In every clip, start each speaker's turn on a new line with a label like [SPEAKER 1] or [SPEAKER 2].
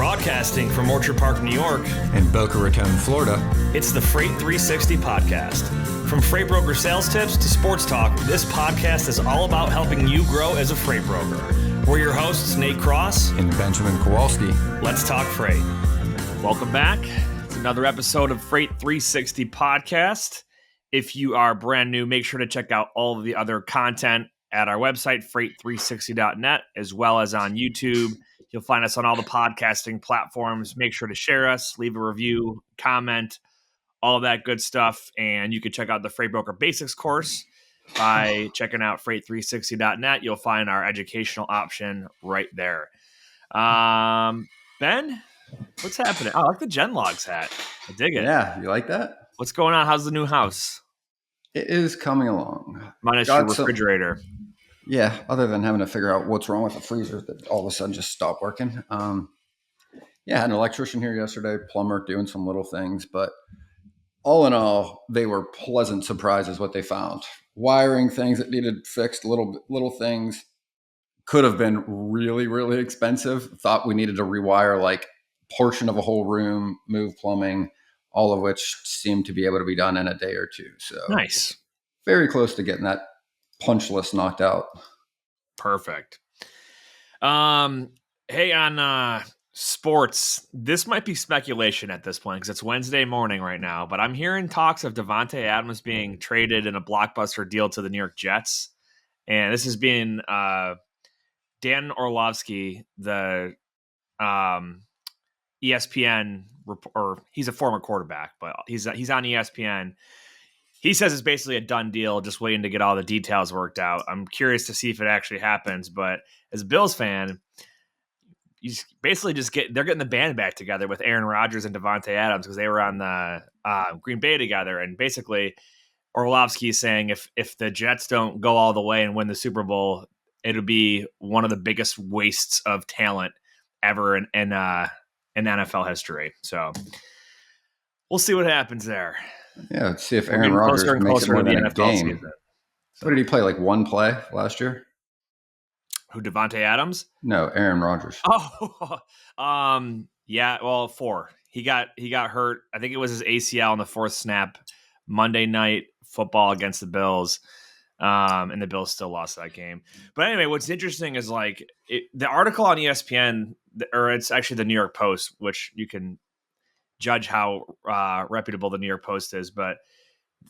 [SPEAKER 1] Broadcasting from Orchard Park, New York,
[SPEAKER 2] and Boca Raton, Florida,
[SPEAKER 1] it's the Freight 360 podcast. From freight broker sales tips to sports talk, this podcast is all about helping you grow as a freight broker. We're your hosts, Nate Cross
[SPEAKER 2] and Benjamin Kowalski.
[SPEAKER 1] Let's talk freight. Welcome back. It's another episode of Freight 360 podcast. If you are brand new, make sure to check out all of the other content at our website, freight360.net, as well as on YouTube. You'll find us on all the podcasting platforms. Make sure to share us, leave a review, comment, all of that good stuff. And you can check out the Freight Broker Basics course by checking out freight360.net. You'll find our educational option right there. Ben, what's happening? Oh, I like the Genlogs hat. I dig it.
[SPEAKER 2] Yeah, you like that?
[SPEAKER 1] What's going on? How's the new house?
[SPEAKER 2] It is coming along.
[SPEAKER 1] Minus your refrigerator.
[SPEAKER 2] Yeah, other than having to figure out what's wrong with the freezer that all of a sudden just stopped working. I had an electrician here yesterday, plumber, doing some little things, but all in all, they were pleasant surprises what they found. Wiring things that needed fixed, little things. Could have been really, really expensive. Thought we needed to rewire like portion of a whole room, move plumbing, all of which seemed to be able to be done in a day or two. So
[SPEAKER 1] nice.
[SPEAKER 2] Very close to getting that punch list knocked out.
[SPEAKER 1] Perfect. Hey, on sports, this might be speculation at this point because it's Wednesday morning right now, but I'm hearing talks of Davante Adams being traded in a blockbuster deal to the New York Jets. And this has been Dan Orlovsky, the ESPN, or he's a former quarterback, but he's on ESPN. He says it's basically a done deal, just waiting to get all the details worked out. I'm curious to see if it actually happens, but as a Bills fan, you basically they're getting the band back together with Aaron Rodgers and Davante Adams because they were on the Green Bay together. And basically, Orlovsky is saying if the Jets don't go all the way and win the Super Bowl, it'll be one of the biggest wastes of talent ever in NFL history. So we'll see what happens there.
[SPEAKER 2] Yeah, let's see if Aaron Rodgers makes it more than a game. Season. So. What did he play, like one play last year?
[SPEAKER 1] Who, Davante Adams?
[SPEAKER 2] No, Aaron Rodgers.
[SPEAKER 1] Oh, yeah, well, 4. He got hurt. I think it was his ACL on the 4th snap, Monday Night Football against the Bills, and the Bills still lost that game. But anyway, what's interesting is like the article on ESPN, or it's actually the New York Post, which you can judge how reputable the New York Post is, but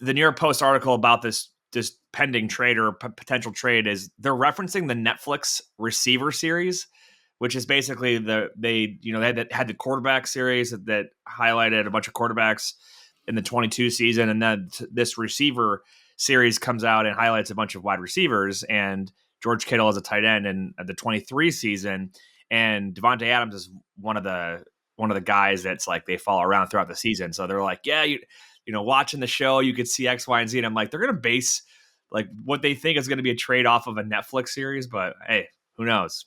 [SPEAKER 1] the New York Post article about this pending trade or potential trade is they're referencing the Netflix receiver series, which is basically they had the quarterback series that highlighted a bunch of quarterbacks in the 22 season, and then this receiver series comes out and highlights a bunch of wide receivers, and George Kittle is a tight end in the 23 season, and Davante Adams is one of the guys that's like they follow around throughout the season. So they're like, yeah, watching the show, you could see X, Y, and Z. And I'm like, they're going to base like what they think is going to be a trade off of a Netflix series. But hey, who knows?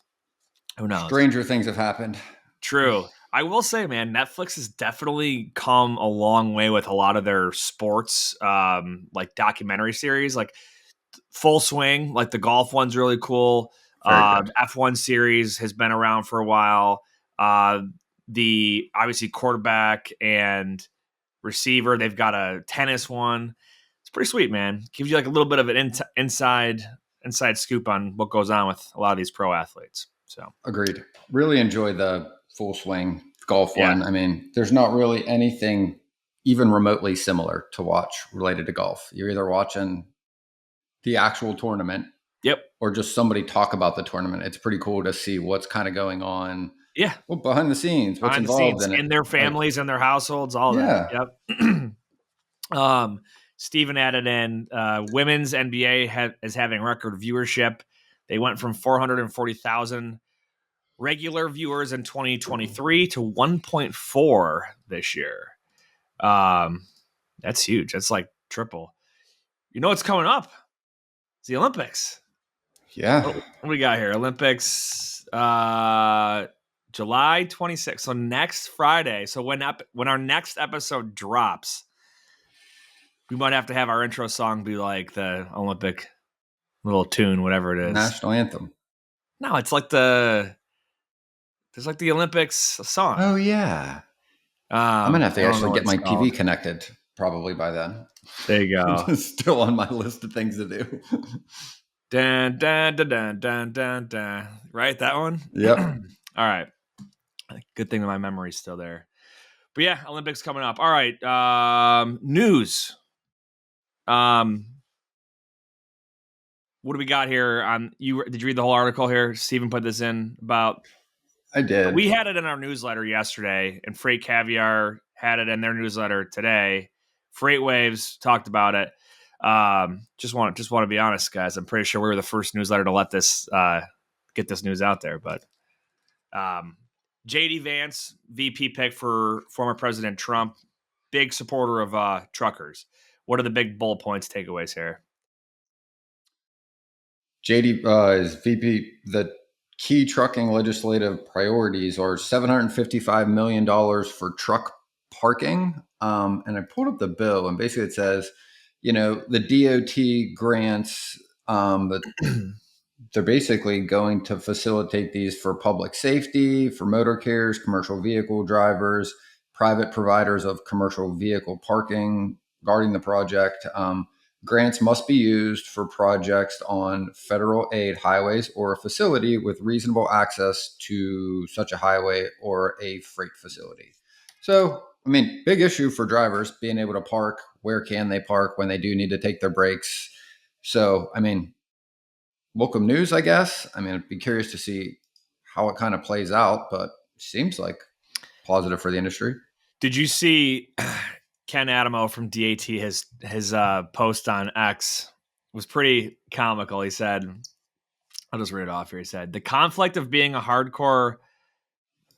[SPEAKER 1] Who knows?
[SPEAKER 2] Stranger things have happened.
[SPEAKER 1] True. I will say, man, Netflix has definitely come a long way with a lot of their sports, like documentary series, like Full Swing, like the golf one's really cool. F1 series has been around for a while. The obviously quarterback and receiver, they've got a tennis one. It's pretty sweet, man. Gives you like a little bit of an inside scoop on what goes on with a lot of these pro athletes. So
[SPEAKER 2] agreed. Really enjoy the Full Swing golf one. I mean, there's not really anything even remotely similar to watch related to golf. You're either watching the actual tournament, or just somebody talk about the tournament. It's pretty cool to see what's kind of going on.
[SPEAKER 1] Yeah.
[SPEAKER 2] Well, behind the scenes, what's involved in it.
[SPEAKER 1] In their families and their households, all that. Yep. Steven added in, women's NBA is having record viewership. They went from 440,000 regular viewers in 2023 to 1.4 this year. That's huge. That's like triple. You know what's coming up? It's the Olympics.
[SPEAKER 2] Yeah.
[SPEAKER 1] What do we got here? Olympics, July 26th. So next Friday. So when our next episode drops, we might have to have our intro song be like the Olympic little tune, whatever it is.
[SPEAKER 2] National anthem.
[SPEAKER 1] No, it's like the There's like the Olympics song.
[SPEAKER 2] Oh yeah. I'm gonna have
[SPEAKER 1] I
[SPEAKER 2] to
[SPEAKER 1] don't know
[SPEAKER 2] actually
[SPEAKER 1] what
[SPEAKER 2] get
[SPEAKER 1] it's
[SPEAKER 2] my TV
[SPEAKER 1] called.
[SPEAKER 2] connected probably by then.
[SPEAKER 1] There you go.
[SPEAKER 2] It's still on my list of things to do.
[SPEAKER 1] Dun, dun, dun, dun, dun, dun, dun. Right, that one?
[SPEAKER 2] Yep.
[SPEAKER 1] All right. Good thing that my memory's still there. But yeah, Olympics coming up. All right. News. What do we got here? Did you read the whole article here? Steven put this in about.
[SPEAKER 2] I did.
[SPEAKER 1] We had it in our newsletter yesterday, and Freight Caviar had it in their newsletter today. Freight Waves talked about it. Just want to be honest, guys. I'm pretty sure we were the first newsletter to let this get this news out there. But JD Vance, VP pick for former President Trump, big supporter of truckers. What are the big bullet points takeaways here?
[SPEAKER 2] JD is VP. The key trucking legislative priorities are $755 million for truck parking. And I pulled up the bill, and basically it says, the DOT grants that they're basically going to facilitate these for public safety, for motor carriers, commercial vehicle drivers, private providers of commercial vehicle parking, guarding the project. Grants must be used for projects on federal aid highways or a facility with reasonable access to such a highway or a freight facility. So, big issue for drivers being able to park. Where can they park when they do need to take their breaks? So, welcome news, I guess. I'd be curious to see how it kind of plays out, but seems like positive for the industry.
[SPEAKER 1] Did you see Ken Adamo from DAT, his post on X was pretty comical. He said, I'll just read it off here. He said, the conflict of being a hardcore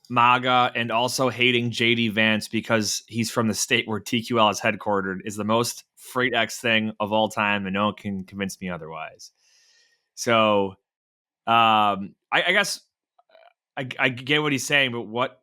[SPEAKER 1] MAGA and also hating JD Vance because he's from the state where TQL is headquartered is the most Freight X thing of all time, and no one can convince me otherwise. So I guess I get what he's saying, but what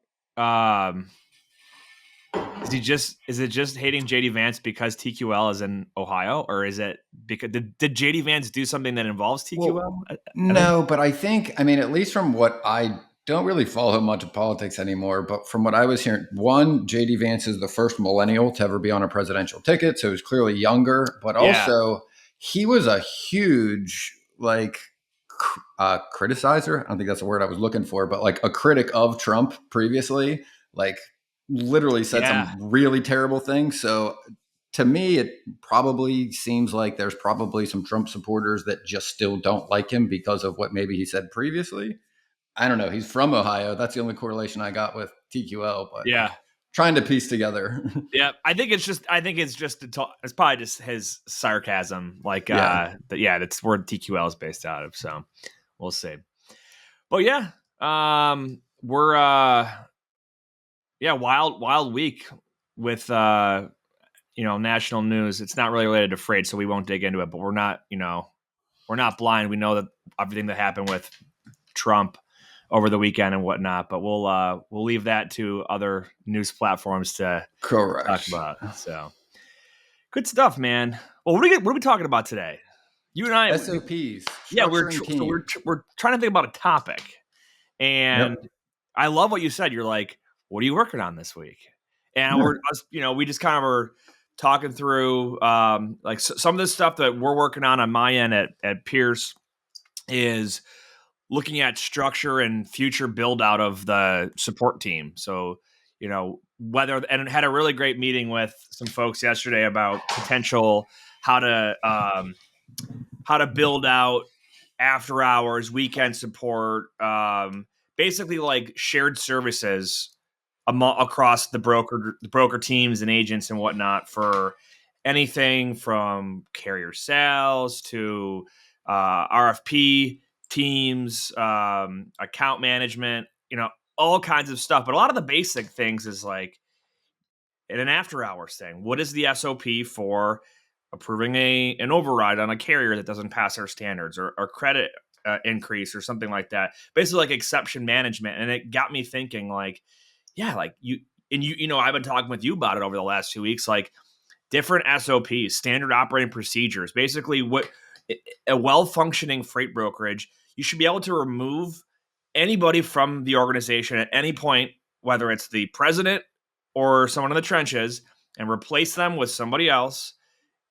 [SPEAKER 1] is it just hating JD Vance because TQL is in Ohio, or is it because did JD Vance do something that involves TQL?
[SPEAKER 2] Well, no, but I think, at least from what I don't really follow much of politics anymore, but from what I was hearing, one, JD Vance is the first millennial to ever be on a presidential ticket, so he's clearly younger, but also he was a huge criticizer. I don't think that's the word I was looking for, but like a critic of Trump previously, like literally said some really terrible things. So to me, it probably seems like there's probably some Trump supporters that just still don't like him because of what maybe he said previously. I don't know. He's from Ohio. That's the only correlation I got with TQL, but trying to piece together.
[SPEAKER 1] Yeah. I think it's probably just his sarcasm. That's where TQL is based out of. So we'll see. But we're wild week with national news. It's not really related to freight, so we won't dig into it, but we're not blind. We know that everything that happened with Trump over the weekend and whatnot, but we'll leave that to other news platforms to talk about. So good stuff, man. Well, what are we talking about today? You and I
[SPEAKER 2] SOPs.
[SPEAKER 1] Yeah, we're trying to think about a topic. And I love what you said. You're like, what are you working on this week? And we just kind of were talking through some of the stuff that we're working on my end at Pierce is looking at structure and future build out of the support team. So, and had a really great meeting with some folks yesterday about potential how to build out after hours, weekend support, basically like shared services across the broker teams and agents and whatnot for anything from carrier sales to RFP teams, account management, all kinds of stuff. But a lot of the basic things is like in an after hours thing. What is the SOP for approving an override on a carrier that doesn't pass our standards or credit increase or something like that? Basically like exception management. And it got me thinking I've been talking with you about it over the last 2 weeks, like different SOPs, standard operating procedures, basically what a well-functioning freight brokerage, you should be able to remove anybody from the organization at any point, whether it's the president or someone in the trenches, and replace them with somebody else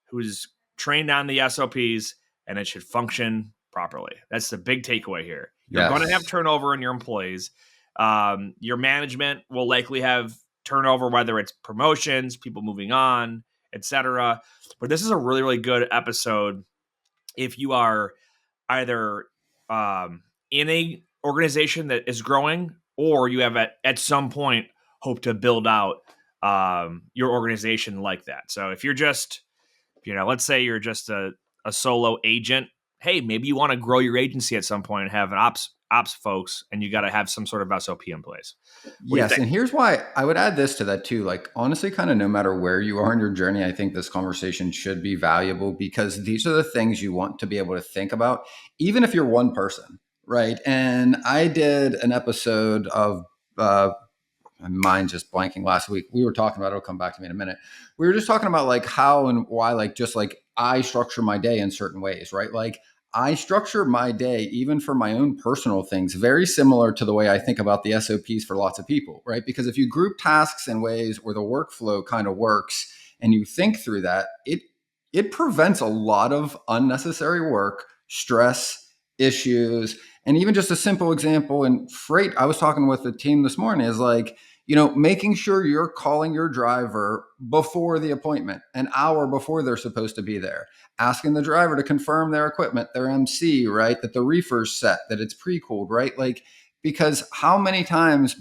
[SPEAKER 1] who's trained on the SOPs, and it should function properly. That's the big takeaway here. You're going to have turnover in your employees. Your management will likely have turnover, whether it's promotions, people moving on, etc. But this is a really, really good episode if you are either in a organization that is growing, or you have at some point hope to build out your organization like that. So if you're just, let's say you're just a solo agent, hey, maybe you want to grow your agency at some point and have an ops folks, and you got to have some sort of SOP in place.
[SPEAKER 2] Yes, and here's why I would add this to that too. Like, honestly, kind of no matter where you are in your journey, I think this conversation should be valuable, because these are the things you want to be able to think about, even if you're one person, right? And I did an episode of my mind's just blanking last week. We were talking about, it'll come back to me in a minute. We were just talking about like how and why, like, just like I structure my day in certain ways, right? Like, I structure my day, even for my own personal things, very similar to the way I think about the SOPs for lots of people, right? Because if you group tasks in ways where the workflow kind of works and you think through that, it prevents a lot of unnecessary work, stress, issues. And even just a simple example in freight, I was talking with the team this morning, is like, making sure you're calling your driver before the appointment, an hour before they're supposed to be there, asking the driver to confirm their equipment, their MC, right? That the reefer's set, that it's pre-cooled, right? Like, because how many times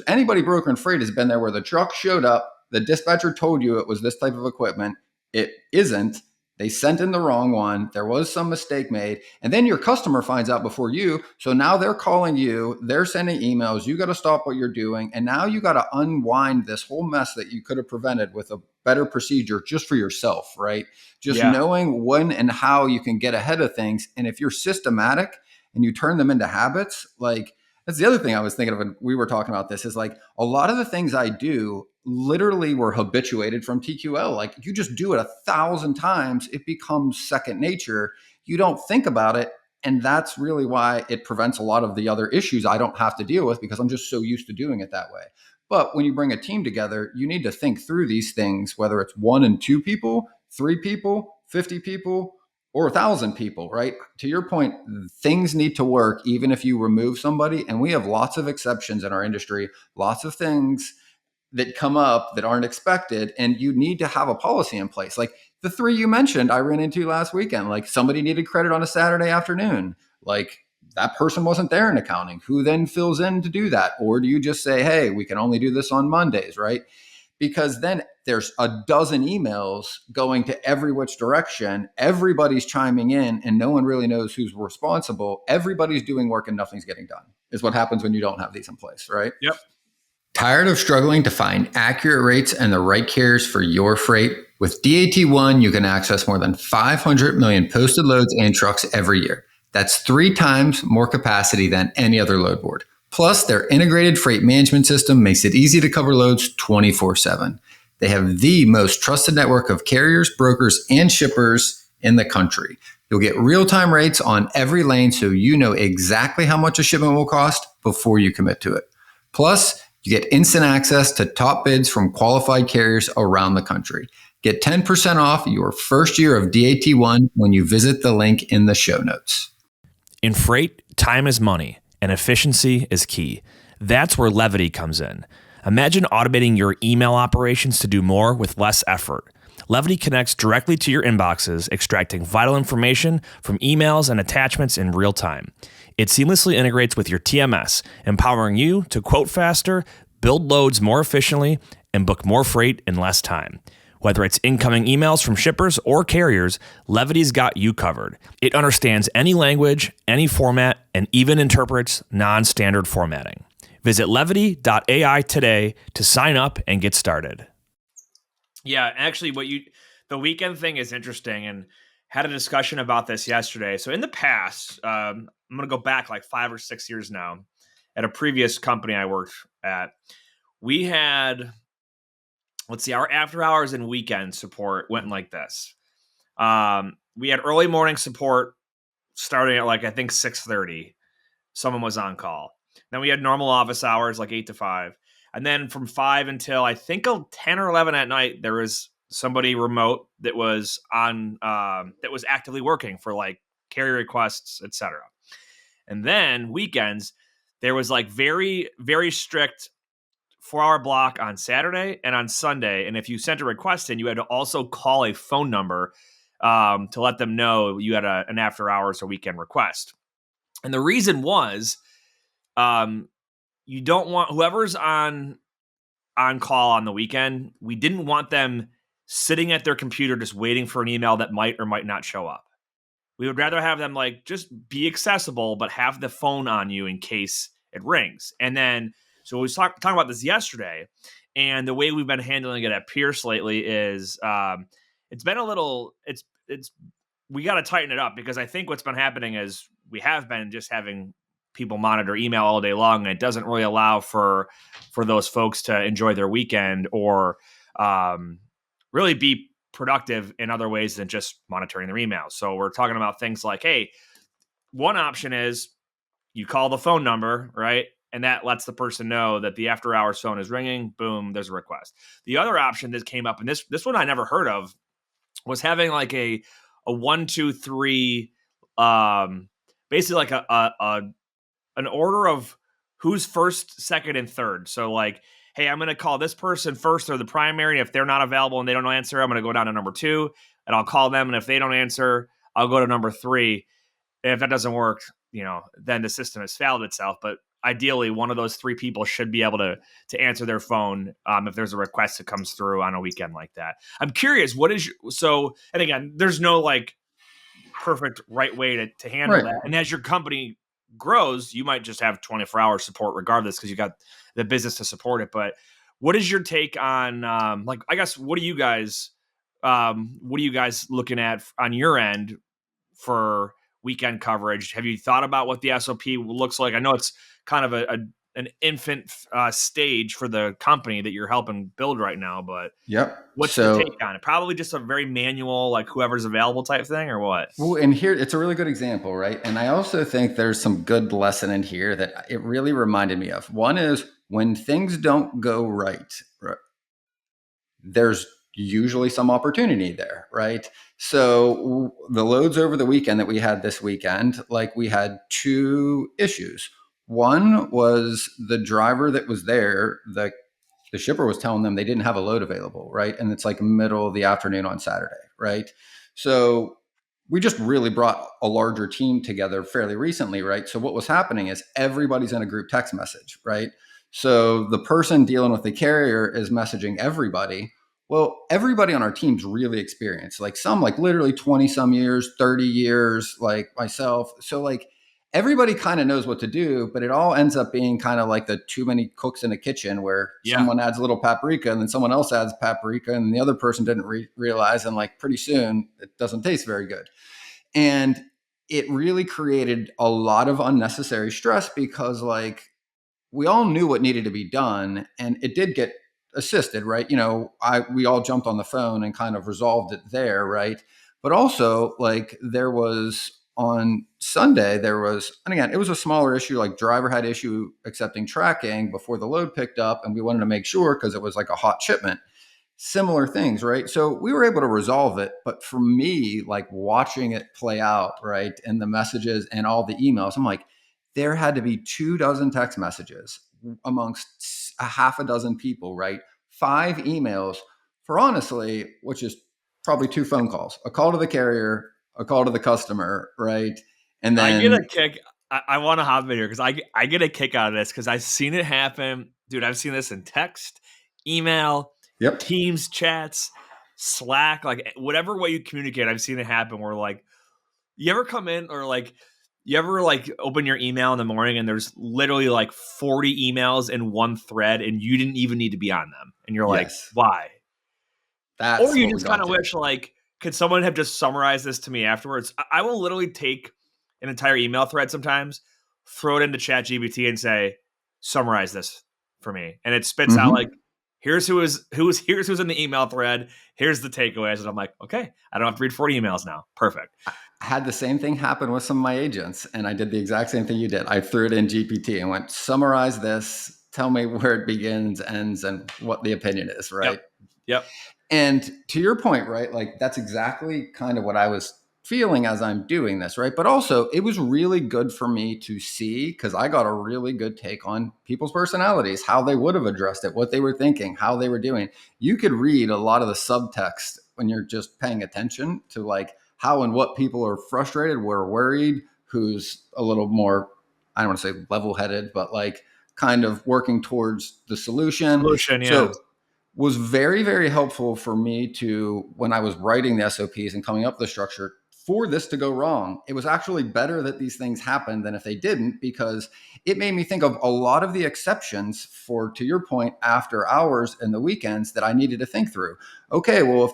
[SPEAKER 2] anybody broker in freight has been there where the truck showed up, the dispatcher told you it was this type of equipment, it isn't. They sent in the wrong one. There was some mistake made. And then your customer finds out before you. So now they're calling you. They're sending emails. You got to stop what you're doing. And now you got to unwind this whole mess that you could have prevented with a better procedure just for yourself, right? Just knowing when and how you can get ahead of things. And if you're systematic and you turn them into habits, like, that's the other thing I was thinking of when we were talking about this, is like a lot of the things I do literally were habituated from TQL. Like, you just do it 1,000 times, it becomes second nature. You don't think about it. And that's really why it prevents a lot of the other issues I don't have to deal with, because I'm just so used to doing it that way. But when you bring a team together, you need to think through these things, whether it's 1 and 2 people, 3 people, 50 people, or 1,000 people, right? To your point, things need to work even if you remove somebody. And we have lots of exceptions in our industry, lots of things that come up that aren't expected. And you need to have a policy in place. Like the 3 you mentioned, I ran into last weekend. Like, somebody needed credit on a Saturday afternoon. Like, that person wasn't there in accounting. Who then fills in to do that? Or do you just say, hey, we can only do this on Mondays, right? Because then there's a dozen emails going to every which direction. Everybody's chiming in and no one really knows who's responsible. Everybody's doing work and nothing's getting done, is what happens when you don't have these in place, right?
[SPEAKER 1] Yep.
[SPEAKER 2] Tired of struggling to find accurate rates and the right carriers for your freight? With DAT1, you can access more than 500 million posted loads and trucks every year. That's 3 times more capacity than any other load board. Plus, their integrated freight management system makes it easy to cover loads 24/7. They have the most trusted network of carriers, brokers, and shippers in the country. You'll get real-time rates on every lane, so you know exactly how much a shipment will cost before you commit to it. Plus, you get instant access to top bids from qualified carriers around the country. Get 10% off your first year of DAT1 when you visit the link in the show notes.
[SPEAKER 1] In freight, time is money, and efficiency is key. That's where Levity comes in. Imagine automating your email operations to do more with less effort. Levity connects directly to your inboxes, extracting vital information from emails and attachments in real time. It seamlessly integrates with your TMS, empowering you to quote faster, build loads more efficiently, and book more freight in less time. Whether it's incoming emails from shippers or carriers, Levity's got you covered. It understands any language, any format, and even interprets non-standard formatting. Visit levity.ai today to sign up and get started. Yeah, actually, the weekend thing is interesting, and had a discussion about this yesterday. So in the past, I'm going to go back like 5 or 6 years now, at a previous company I worked at, we had, our after hours and weekend support went like this. We had early morning support starting at like, I think 6:30. Someone was on call. Then we had normal office hours, like 8 to 5. And then from 5 until I think 10 or 11 at night, there was somebody remote that was that was actively working for like carrier requests, etc. And then weekends, there was like very, very strict 4-hour block on Saturday and on Sunday. And if you sent a request in, you had to also call a phone number to let them know you had an after hours or weekend request. And the reason was you don't want whoever's on call on the weekend. We didn't want them sitting at their computer just waiting for an email that might or might not show up. We would rather have them like just be accessible, but have the phone on you in case it rings. And then, so we was talking about this yesterday, and the way we've been handling it at Pierce lately is it's been a little, we got to tighten it up, because I think what's been happening is we have been just having people monitor email all day long, and it doesn't really allow for those folks to enjoy their weekend or really be productive in other ways than just monitoring their emails. So we're talking about things like, hey, one option is you call the phone number, right? And that lets the person know that the after hours phone is ringing. Boom, there's a request. The other option that came up, and this one I never heard of, was having like a 1, 2, 3, basically like an order of who's first, second, and third. So like, hey, I'm going to call this person first or the primary. And if they're not available and they don't answer, I'm going to go down to number 2 and I'll call them. And if they don't answer, I'll go to number 3. And if that doesn't work, then the system has failed itself. But ideally, one of those 3 people should be able to answer their phone if there's a request that comes through on a weekend like that. I'm curious, and again, there's no like perfect right way to handle that. And as your company grows, you might just have 24-hour support regardless, because you got the business to support it. But what is your take on I guess what are you guys looking at on your end for weekend coverage? Have you thought about what the SOP looks like? I know it's kind of an infant stage for the company that you're helping build right now, but what's the take on it? Probably just a very manual, like whoever's available type thing, or what?
[SPEAKER 2] Well, and here it's a really good example, right? And I also think there's some good lesson in here that it really reminded me of. One is when things don't go right, there's usually some opportunity there, right? So the loads over the weekend that we had this weekend, like we had 2 issues. One was the driver that was there, the shipper was telling them they didn't have a load available, right? And it's like middle of the afternoon on Saturday, right? So we just really brought a larger team together fairly recently, right? So what was happening is everybody's in a group text message, right? So the person dealing with the carrier is messaging everybody. Well, everybody on our team's really experienced, like some like literally 20 some years, 30 years, like myself. So like everybody kind of knows what to do, but it all ends up being kind of like the too many cooks in a kitchen where someone adds a little paprika and then someone else adds paprika and the other person didn't realize. And like pretty soon it doesn't taste very good. And it really created a lot of unnecessary stress because like we all knew what needed to be done and it did get assisted, right? We all jumped on the phone and kind of resolved it there, right? But also like there was on Sunday, and again, it was a smaller issue, like driver had issue accepting tracking before the load picked up and we wanted to make sure because it was like a hot shipment. Similar things, right? So we were able to resolve it. But for me, like watching it play out, right, and the messages and all the emails, I'm like, there had to be 24 text messages amongst a half a dozen people, right? 5 emails for honestly, which is probably 2 phone calls, a call to the carrier, a call to the customer, right? And then
[SPEAKER 1] I get a kick. I want to hop in here because I get a kick out of this because I've seen it happen. Dude, I've seen this in text, email, Teams chats, Slack, like whatever way you communicate, I've seen it happen where like you ever come in or like you ever like open your email in the morning and there's literally like 40 emails in one thread and you didn't even need to be on them. And you're like, why? Or you just kind of wish like, could someone have just summarized this to me afterwards? I will literally take an entire email thread sometimes, throw it into ChatGPT and say, summarize this for me. And it spits out like here's here's who's in the email thread. Here's the takeaways. And I'm like, okay, I don't have to read 40 emails now. Perfect.
[SPEAKER 2] I had the same thing happen with some of my agents, and I did the exact same thing you did. I threw it in GPT and went, summarize this, tell me where it begins, ends, and what the opinion is, right?
[SPEAKER 1] Yep.
[SPEAKER 2] And to your point, right? Like that's exactly kind of what I was feeling as I'm doing this, right? But also, it was really good for me to see because I got a really good take on people's personalities, how they would have addressed it, what they were thinking, how they were doing. You could read a lot of the subtext when you're just paying attention to like how and what people are frustrated, were worried, who's a little more, I don't want to say level headed, but like kind of working towards the solution.
[SPEAKER 1] Solution, yeah.
[SPEAKER 2] So was very, very helpful for me to when I was writing the SOPs and coming up with the structure for this to go wrong. It was actually better that these things happened than if they didn't, because it made me think of a lot of the exceptions for, to your point, after hours and the weekends that I needed to think through. Okay, well, if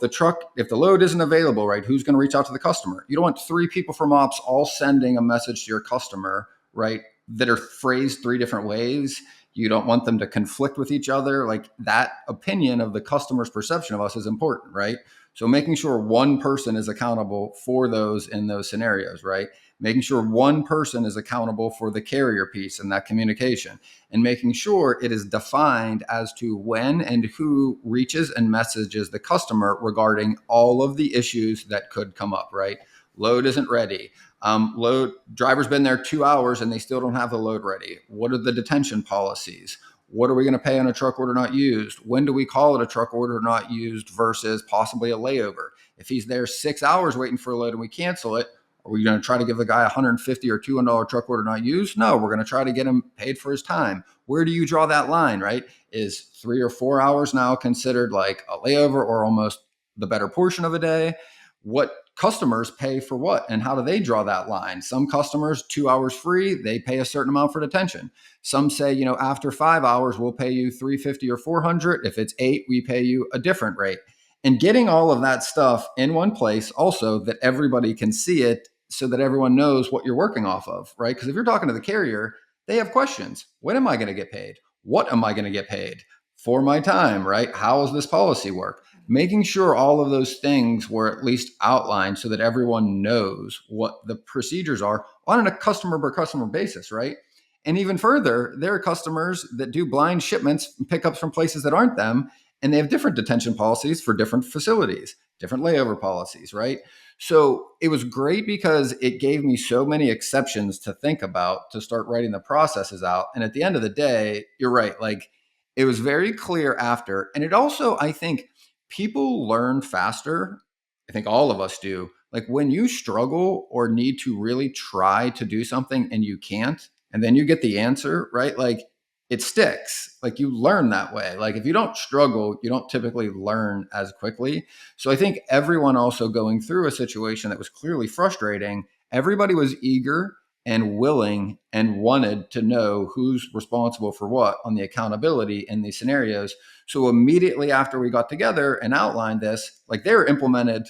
[SPEAKER 2] the load isn't available, right, who's going to reach out to the customer? You don't want three people from ops all sending a message to your customer, right, that are phrased three different ways. You don't want them to conflict with each other. Like that opinion of the customer's perception of us is important, right? So making sure one person is accountable for those in those scenarios, right? Making sure one person is accountable for the carrier piece and that communication, and making sure it is defined as to when and who reaches and messages the customer regarding all of the issues that could come up, right? Load isn't ready. Load driver's been there 2 hours and they still don't have the load ready. What are the detention policies? What are we going to pay on a truck order not used? When do we call it a truck order not used versus possibly a layover? If he's there 6 hours waiting for a load and we cancel it, are we going to try to give the guy $150 or $200 truck order not used? No, we're going to try to get him paid for his time. Where do you draw that line, right? Is 3 or 4 hours now considered like a layover or almost the better portion of a day? What customers pay for what and how do they draw that line? Some customers 2 hours free, they pay a certain amount for detention. Some say, after 5 hours we'll pay you $350 or $400. If it's 8, we pay you a different rate. And getting all of that stuff in one place also that everybody can see it so that everyone knows what you're working off of, right? Because if you're talking to the carrier, they have questions. When am I going to get paid? What am I going to get paid for my time, right? How does this policy work? Making sure all of those things were at least outlined so that everyone knows what the procedures are on a customer by customer basis, right? And even further, there are customers that do blind shipments and pickups from places that aren't them, and they have different detention policies for different facilities, different layover policies, right? So it was great because it gave me so many exceptions to think about to start writing the processes out. And at the end of the day, you're right. Like it was very clear after. And it also, I think, people learn faster. I think all of us do. Like when you struggle or need to really try to do something and you can't, and then you get the answer, right? Like it sticks. Like you learn that way. Like if you don't struggle, you don't typically learn as quickly. So I think everyone also going through a situation that was clearly frustrating, everybody was eager and willing and wanted to know who's responsible for what on the accountability in these scenarios. So immediately after we got together and outlined this, like they were implemented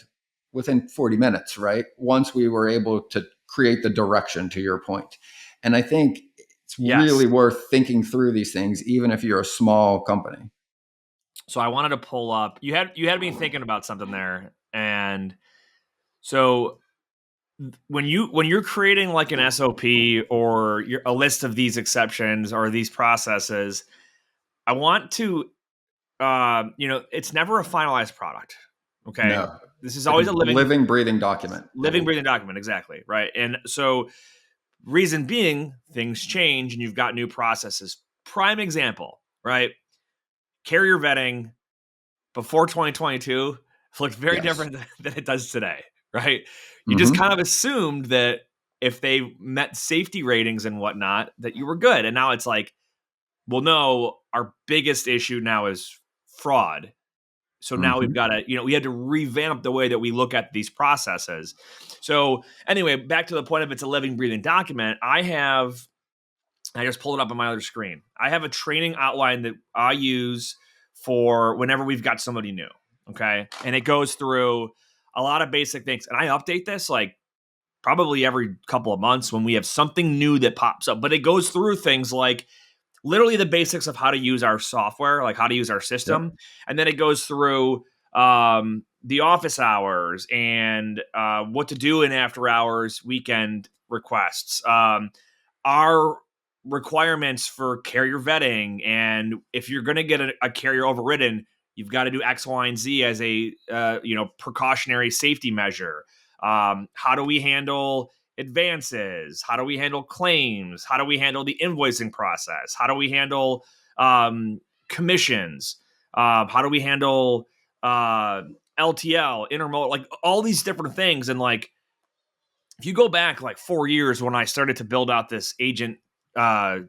[SPEAKER 2] within 40 minutes, right? Once we were able to create the direction to your point. And I think it's really worth thinking through these things, even if you're a small company.
[SPEAKER 1] So I wanted to pull up. You had me thinking about something there, and so when you're creating like an SOP or a list of these exceptions or these processes, I want to, it's never a finalized product. Okay,
[SPEAKER 2] No,
[SPEAKER 1] this is
[SPEAKER 2] like
[SPEAKER 1] always a
[SPEAKER 2] living, breathing document.
[SPEAKER 1] breathing document. Exactly right, and so. Reason being, things change and you've got new processes. Prime example, right? Carrier vetting before 2022 looked very different than it does today, right? You just kind of assumed that if they met safety ratings and whatnot, that you were good. And now it's like, well, no, our biggest issue now is fraud. So now we've got to, we had to revamp the way that we look at these processes. So anyway, back to the point of it's a living, breathing document. I just pulled it up on my other screen. I have a training outline that I use for whenever we've got somebody new. Okay. And it goes through a lot of basic things. And I update this like probably every couple of months when we have something new that pops up. But it goes through things like literally the basics of how to use our software, like how to use our system.
[SPEAKER 2] Yep.
[SPEAKER 1] And then it goes through the office hours and what to do in after hours weekend requests, our requirements for carrier vetting, and if you're going to get a carrier overridden, you've got to do X, Y, and Z as a precautionary safety measure. How do we handle advances? How do we handle claims? How do we handle the invoicing process? How do we handle commissions? How do we handle LTL, intermodal, like all these different things? And like, if you go back like 4 years when I started to build out this agent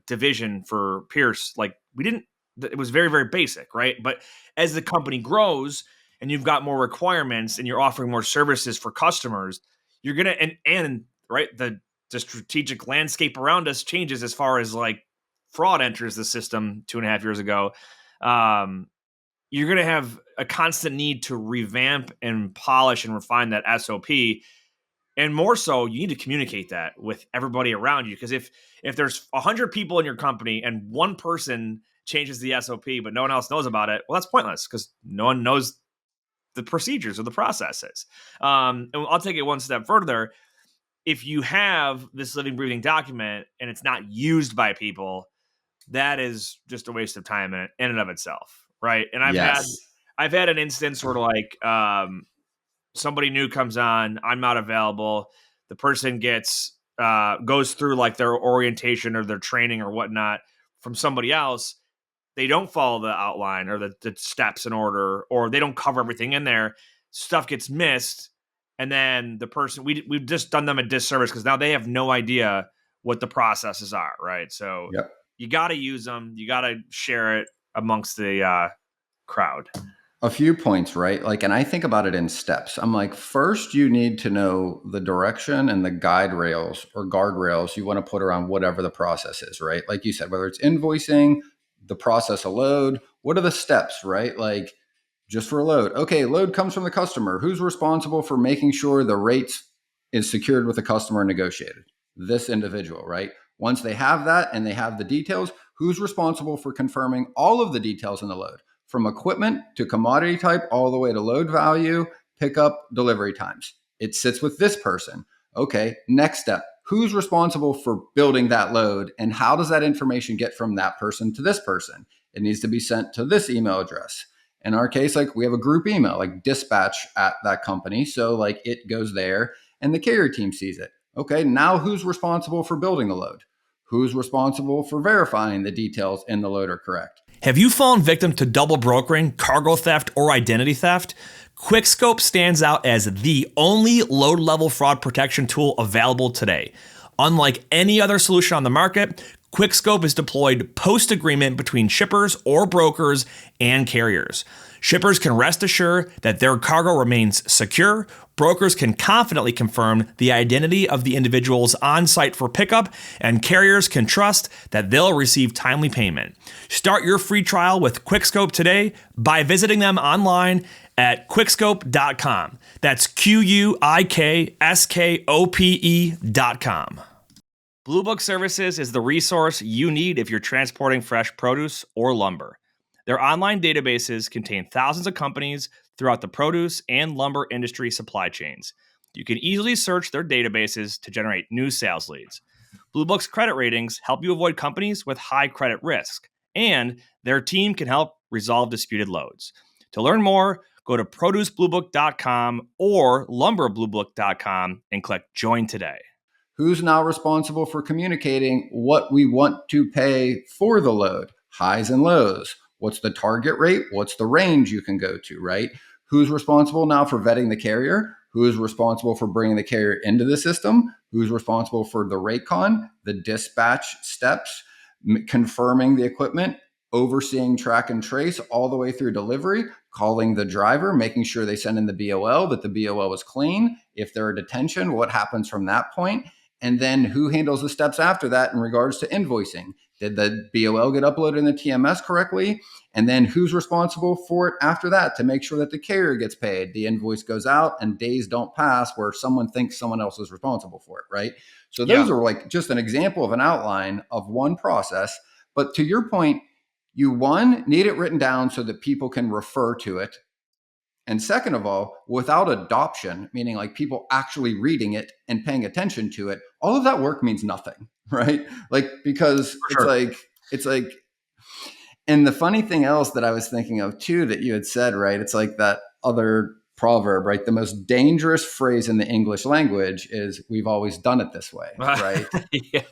[SPEAKER 1] division for Pierce, like it was very, very basic, right? But as the company grows and you've got more requirements and you're offering more services for customers, you're gonna and right, the strategic landscape around us changes as far as like fraud enters the system 2.5 years ago. You're gonna have a constant need to revamp and polish and refine that SOP. And more so, you need to communicate that with everybody around you. Because if there's 100 people in your company and one person changes the SOP, but no one else knows about it, well, that's pointless because no one knows the procedures or the processes. And I'll take it one step further. If you have this living, breathing document and it's not used by people, that is just a waste of time in and of itself, right? And
[SPEAKER 2] Yes.
[SPEAKER 1] I've had an instance where like somebody new comes on, I'm not available. The person goes through like their orientation or their training or whatnot from somebody else. They don't follow the outline or the steps in order, or they don't cover everything in there. Stuff gets missed. And then the person, we've just done them a disservice because now they have no idea what the processes are, right? So
[SPEAKER 2] Yep.
[SPEAKER 1] you got to use them. You got to share it amongst the crowd.
[SPEAKER 2] A few points, right? Like, and I think about it in steps. I'm like, first, you need to know the direction and the guide rails or guardrails you want to put around whatever the process is, right? Like you said, whether it's invoicing, the process of load, what are the steps, right? Like, just for a load. Okay, load comes from the customer. Who's responsible for making sure the rates is secured with the customer and negotiated? This individual, right? Once they have that and they have the details, who's responsible for confirming all of the details in the load? From equipment to commodity type, all the way to load value, pickup, delivery times. It sits with this person. Okay, next step. Who's responsible for building that load and how does that information get from that person to this person? It needs to be sent to this email address. In our case, like we have a group email, like dispatch at that company. So like it goes there and the carrier team sees it. Okay, now who's responsible for building the load? Who's responsible for verifying the details in the load are correct?
[SPEAKER 1] Have you fallen victim to double brokering, cargo theft, or identity theft? Quickscope stands out as the only load-level fraud protection tool available today. Unlike any other solution on the market, Quickscope is deployed post-agreement between shippers or brokers and carriers. Shippers can rest assured that their cargo remains secure. Brokers can confidently confirm the identity of the individuals on site for pickup, and carriers can trust that they'll receive timely payment. Start your free trial with Quickscope today by visiting them online at quickscope.com. That's QUIKSKOPE.com. Blue Book Services is the resource you need if you're transporting fresh produce or lumber. Their online databases contain thousands of companies throughout the produce and lumber industry supply chains. You can easily search their databases to generate new sales leads. Blue Book's credit ratings help you avoid companies with high credit risk, and their team can help resolve disputed loads. To learn more, go to producebluebook.com or lumberbluebook.com and click Join today.
[SPEAKER 2] Who's now responsible for communicating what we want to pay for the load, highs and lows? What's the target rate? What's the range you can go to, right? Who's responsible now for vetting the carrier? Who is responsible for bringing the carrier into the system? Who's responsible for the rate con, the dispatch steps, confirming the equipment, overseeing track and trace all the way through delivery, calling the driver, making sure they send in the BOL, that the BOL is clean. If they're a detention, what happens from that point? And then who handles the steps after that in regards to invoicing? Did the BOL get uploaded in the TMS correctly? And then who's responsible for it after that to make sure that the carrier gets paid? The invoice goes out and days don't pass where someone thinks someone else is responsible for it, right? So those are like just an example of an outline of one process. But to your point, you one, need it written down so that people can refer to it. And second of all, without adoption, meaning like people actually reading it and paying attention to it, all of that work means nothing, right? Like, because
[SPEAKER 1] For
[SPEAKER 2] it's like, and the funny thing else that I was thinking of too, that you had said, right? It's like that other proverb, right? The most dangerous phrase in the English language is "we've always done it this way,"
[SPEAKER 1] sure.
[SPEAKER 2] right?
[SPEAKER 1] Yeah,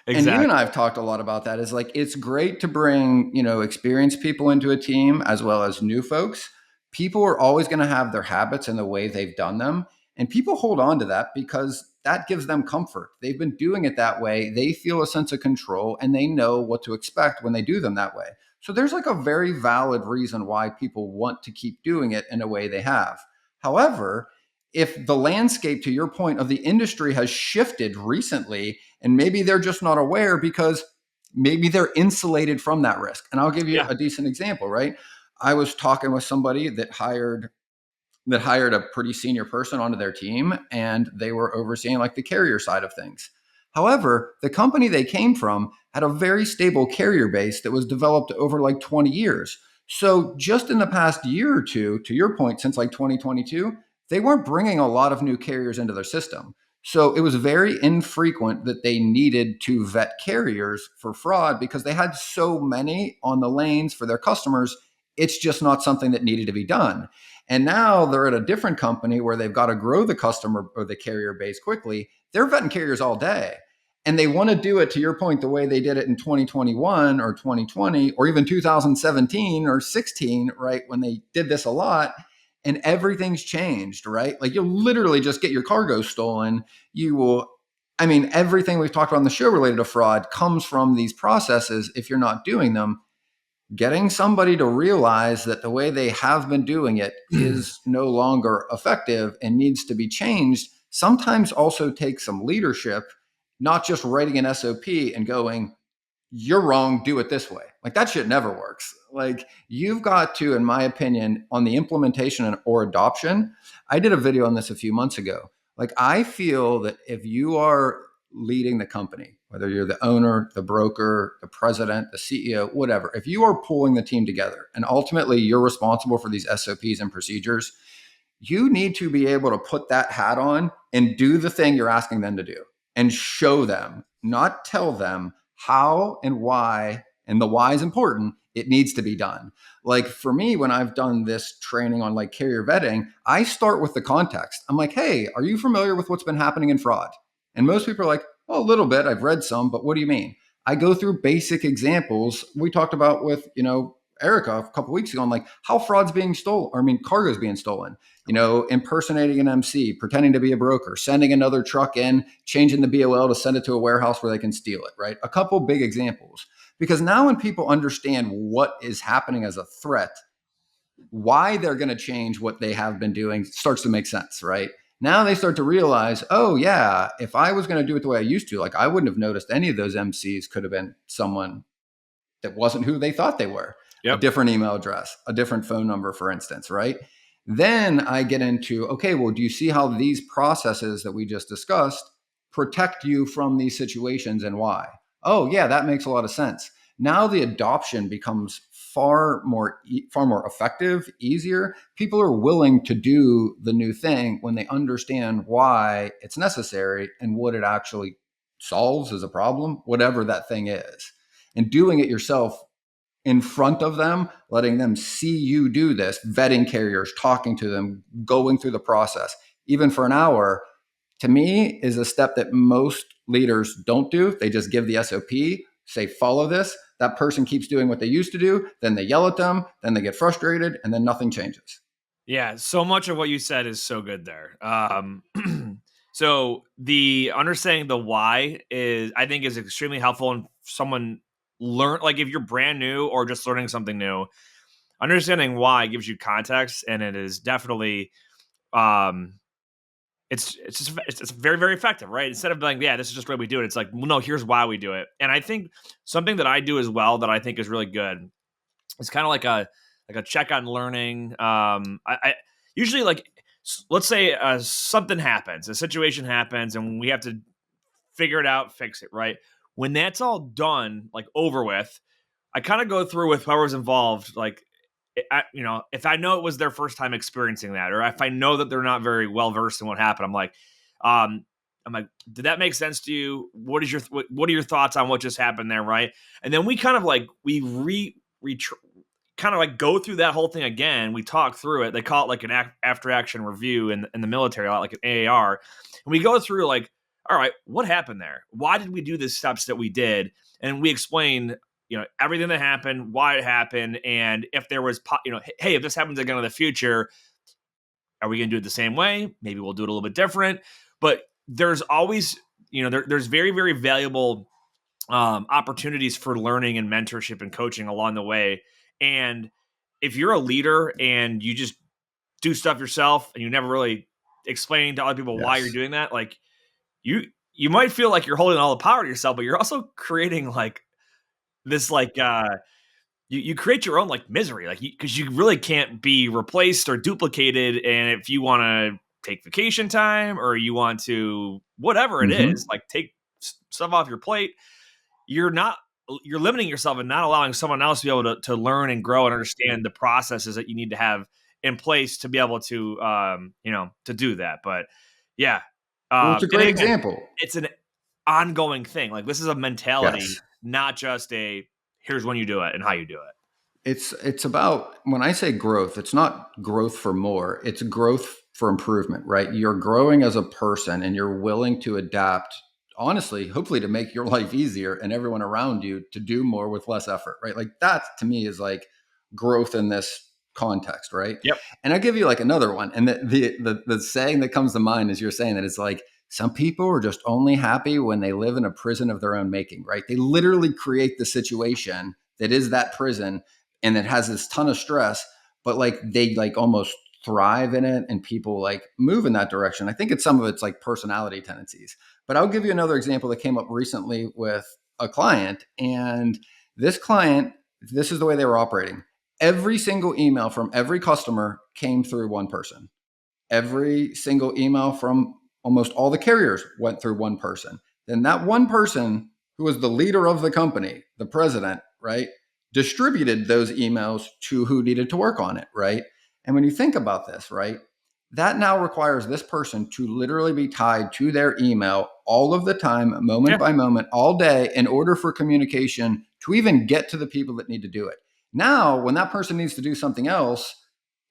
[SPEAKER 2] And you and I
[SPEAKER 1] exactly.
[SPEAKER 2] have talked a lot about that. Is like it's great to bring, experienced people into a team as well as new folks. People are always going to have their habits and the way they've done them, and people hold on to that because that gives them comfort. They've been doing it that way. They feel a sense of control and they know what to expect when they do them that way. So there's like a very valid reason why people want to keep doing it in a way they have. However, if the landscape, to your point, of the industry has shifted recently, and maybe they're just not aware because maybe they're insulated from that risk. And I'll give you
[SPEAKER 1] Yeah.
[SPEAKER 2] a decent example, right? I was talking with somebody that hired a pretty senior person onto their team, and they were overseeing like the carrier side of things. However, the company they came from had a very stable carrier base that was developed over like 20 years. So just in the past year or two, to your point, since like 2022, they weren't bringing a lot of new carriers into their system. So it was very infrequent that they needed to vet carriers for fraud because they had so many on the lanes for their customers. It's just not something that needed to be done. And now they're at a different company where they've got to grow the customer or the carrier base quickly. They're vetting carriers all day. And they want to do it, to your point, the way they did it in 2021 or 2020 or even 2017 or 16, right? When they did this a lot, and everything's changed, right? Like you'll literally just get your cargo stolen. You will, I mean, everything we've talked about on the show related to fraud comes from these processes if you're not doing them. Getting somebody to realize that the way they have been doing it is no longer effective and needs to be changed sometimes also takes some leadership, not just writing an SOP and going, you're wrong, do it this way. Like that shit never works. Like you've got to, in my opinion, on the implementation or adoption. I did a video on this a few months ago. Like I feel that if you are leading the company, whether you're the owner, the broker, the president, the CEO, whatever, if you are pulling the team together and ultimately you're responsible for these SOPs and procedures, you need to be able to put that hat on and do the thing you're asking them to do and show them, not tell them how and why. And the why is important. It needs to be done. Like for me, when I've done this training on like carrier vetting, I start with the context. I'm like, hey, are you familiar with what's been happening in fraud? And most people are like, oh, a little bit. I've read some, but what do you mean? I go through basic examples we talked about with, Erica a couple weeks ago on like how fraud's being stolen, or I mean, cargo's being stolen, impersonating an MC, pretending to be a broker, sending another truck in, changing the BOL to send it to a warehouse where they can steal it, right? A couple big examples. Because now when people understand what is happening as a threat, why they're going to change what they have been doing starts to make sense, right? Now they start to realize, oh yeah, if I was going to do it the way I used to, like I wouldn't have noticed any of those MCs could have been someone that wasn't who they thought they were, a
[SPEAKER 1] Yep.
[SPEAKER 2] different email address, a different phone number, for instance, right? Then I get into, okay, well, do you see how these processes that we just discussed protect you from these situations and why? Oh, yeah, that makes a lot of sense. Now the adoption becomes far more effective, easier. People are willing to do the new thing when they understand why it's necessary and what it actually solves as a problem, whatever that thing is. And doing it yourself in front of them, letting them see you do this, vetting carriers, talking to them, going through the process, even for an hour, to me is a step that most leaders don't do. They just give the SOP, say, follow this. That person keeps doing what they used to do. Then they yell at them. Then they get frustrated and then nothing changes.
[SPEAKER 1] Yeah, so much of what you said is so good there. So the understanding the why is, I think, is extremely helpful. And someone learn, like if you're brand new or just learning something new, understanding why gives you context, and it is definitely, um, it's very very effective, right? Instead of being, yeah, this is just the way we do it. It's like, well, no, here's why we do it. And I think something that I do as well that I think is really good, it's kind of like a check on learning. I usually like, let's say something happens, a situation happens, and we have to figure it out, fix it. Right? when that's all done, like over with, I kind of go through with whoever's involved, like, if I know it was their first time experiencing that, or if I know that they're not very well versed in what happened, um, I'm like, did that make sense to you? What are your thoughts on what just happened there, right? And then we kind of like kind of like go through that whole thing again. We talk through it. They call it like an after action review in the military, a lot like an AAR. And we go through like, all right, what happened there? Why did we do the steps that we did? And we explain, everything that happened, why it happened, and if there was, hey, if this happens again in the future, are we going to do it the same way? Maybe we'll do it a little bit different. But there's always, there's very, very valuable opportunities for learning and mentorship and coaching along the way. And if you're a leader and you just do stuff yourself and you never really explain to other people why you're doing that, like you might feel like you're holding all the power to yourself, but you're also creating like this, like, you create your own like misery, like, because you really can't be replaced or duplicated. And if you want to take vacation time, or you want to, whatever it is, like take stuff off your plate, you're limiting yourself and not allowing someone else to be able to learn and grow and understand the processes that you need to have in place to be able to, to do that. But yeah,
[SPEAKER 2] Well, it's a great
[SPEAKER 1] again,
[SPEAKER 2] example.
[SPEAKER 1] it's an ongoing thing. Like, this is a mentality,
[SPEAKER 2] Yes.
[SPEAKER 1] not just here's when you do it and how you do it.
[SPEAKER 2] It's about, when I say growth, it's not growth for more, it's growth for improvement, right? You're growing as a person and you're willing to adapt, honestly, hopefully to make your life easier and everyone around you to do more with less effort, right? Like that to me is like growth in this context, right?
[SPEAKER 1] Yep.
[SPEAKER 2] And I'll give you like another one. And the saying that comes to mind as you're saying that is like, some people are just only happy when they live in a prison of their own making, right? They literally create the situation that is that prison, and it has this ton of stress, but like they like almost thrive in it, and people like move in that direction. I think some of it's like personality tendencies. But I'll give you another example that came up recently with a client, and this client, this is the way they were operating. Every single email from every customer came through one person. Every single email from almost all the carriers went through one person. Then that one person, who was the leader of the company, the president, right, distributed those emails to who needed to work on it, right? And when you think about this, right, that now requires this person to literally be tied to their email all of the time, moment by moment, all day, in order for communication to even get to the people that need to do it. Now, when that person needs to do something else,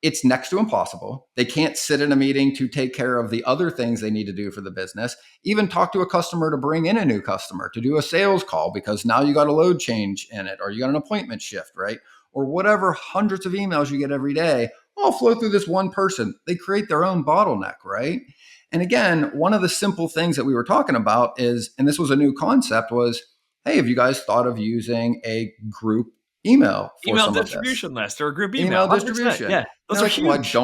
[SPEAKER 2] it's next to impossible. They can't sit in a meeting to take care of the other things they need to do for the business, even talk to a customer to bring in a new customer, to do a sales call because now you got a load change in it, or you got an appointment shift, right? Or whatever hundreds of emails you get every day all flow through this one person. They create their own bottleneck, right? And again, one of the simple things that we were talking about is, and this was a new concept, was, hey, have you guys thought of using a group email for some
[SPEAKER 1] distribution
[SPEAKER 2] of this?
[SPEAKER 1] list or a group
[SPEAKER 2] Email
[SPEAKER 1] 100%.
[SPEAKER 2] distribution.
[SPEAKER 1] Yeah, those are huge.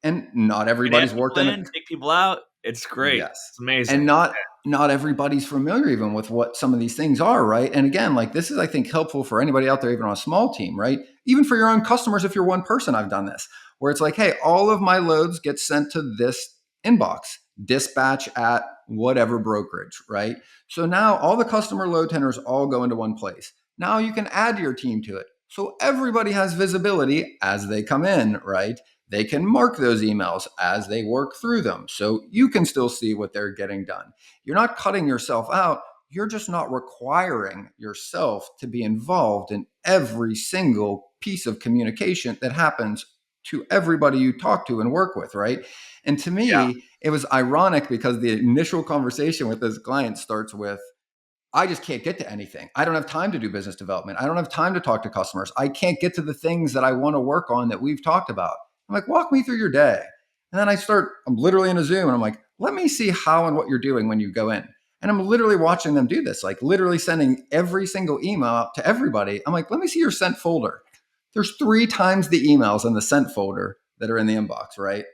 [SPEAKER 2] And not everybody's worked in it.
[SPEAKER 1] Take people out. It's great.
[SPEAKER 2] Yes.
[SPEAKER 1] It's amazing.
[SPEAKER 2] And not everybody's familiar even with what some of these things are, right? And again, like this is, I think, helpful for anybody out there, even on a small team, right? Even for your own customers, if you're one person, I've done this, where it's like, hey, all of my loads get sent to this inbox, dispatch at whatever brokerage, right? So now all the customer load tenders all go into one place. Now you can add your team to it. So everybody has visibility as they come in, right? They can mark those emails as they work through them, so you can still see what they're getting done. You're not cutting yourself out. You're just not requiring yourself to be involved in every single piece of communication that happens to everybody you talk to and work with, right? And to me, It was ironic because the initial conversation with this client starts with, I just can't get to anything. I don't have time to do business development. I don't have time to talk to customers. I can't get to the things that I want to work on that we've talked about. I'm like, walk me through your day. And then I'm literally in a Zoom and I'm like, let me see how and what you're doing when you go in. And I'm literally watching them do this, like literally sending every single email out to everybody. I'm like, let me see your sent folder. There's 3 times the emails in the sent folder that are in the inbox, right?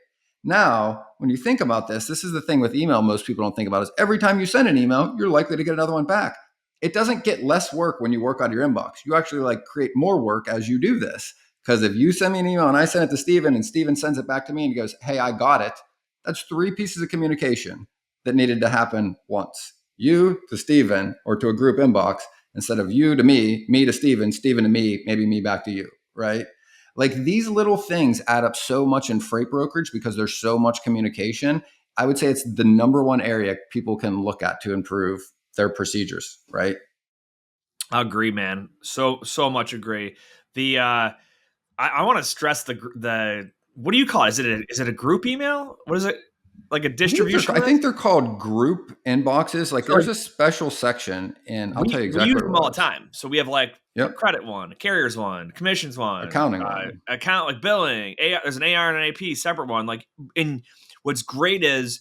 [SPEAKER 2] Now, when you think about this is the thing with email most people don't think about, is every time you send an email, you're likely to get another one back. It doesn't get less work when you work on your inbox. You actually like create more work as you do this. Because if you send me an email and I send it to Steven and Steven sends it back to me and he goes, hey, I got it. That's 3 pieces of communication that needed to happen once. you to Steven or to a group inbox instead of you to me to Steven, Steven to me, maybe me back to you, right? Like these little things add up so much in freight brokerage because there's so much communication. I would say it's the number one area people can look at to improve their procedures, right?
[SPEAKER 1] I agree, man. So much agree. The I want to stress the what do you call it? Is it a group email? What is it? Like a distribution
[SPEAKER 2] I think
[SPEAKER 1] list?
[SPEAKER 2] they're called group inboxes. Like
[SPEAKER 1] So
[SPEAKER 2] there's a special section, and I'll tell you
[SPEAKER 1] we use
[SPEAKER 2] exactly what
[SPEAKER 1] them
[SPEAKER 2] it
[SPEAKER 1] all the
[SPEAKER 2] was.
[SPEAKER 1] time. So we have like a
[SPEAKER 2] Yep,
[SPEAKER 1] credit one, a carriers one, commissions one,
[SPEAKER 2] accounting one.
[SPEAKER 1] account like billing. There's an AR and an AP separate one. Like, and what's great is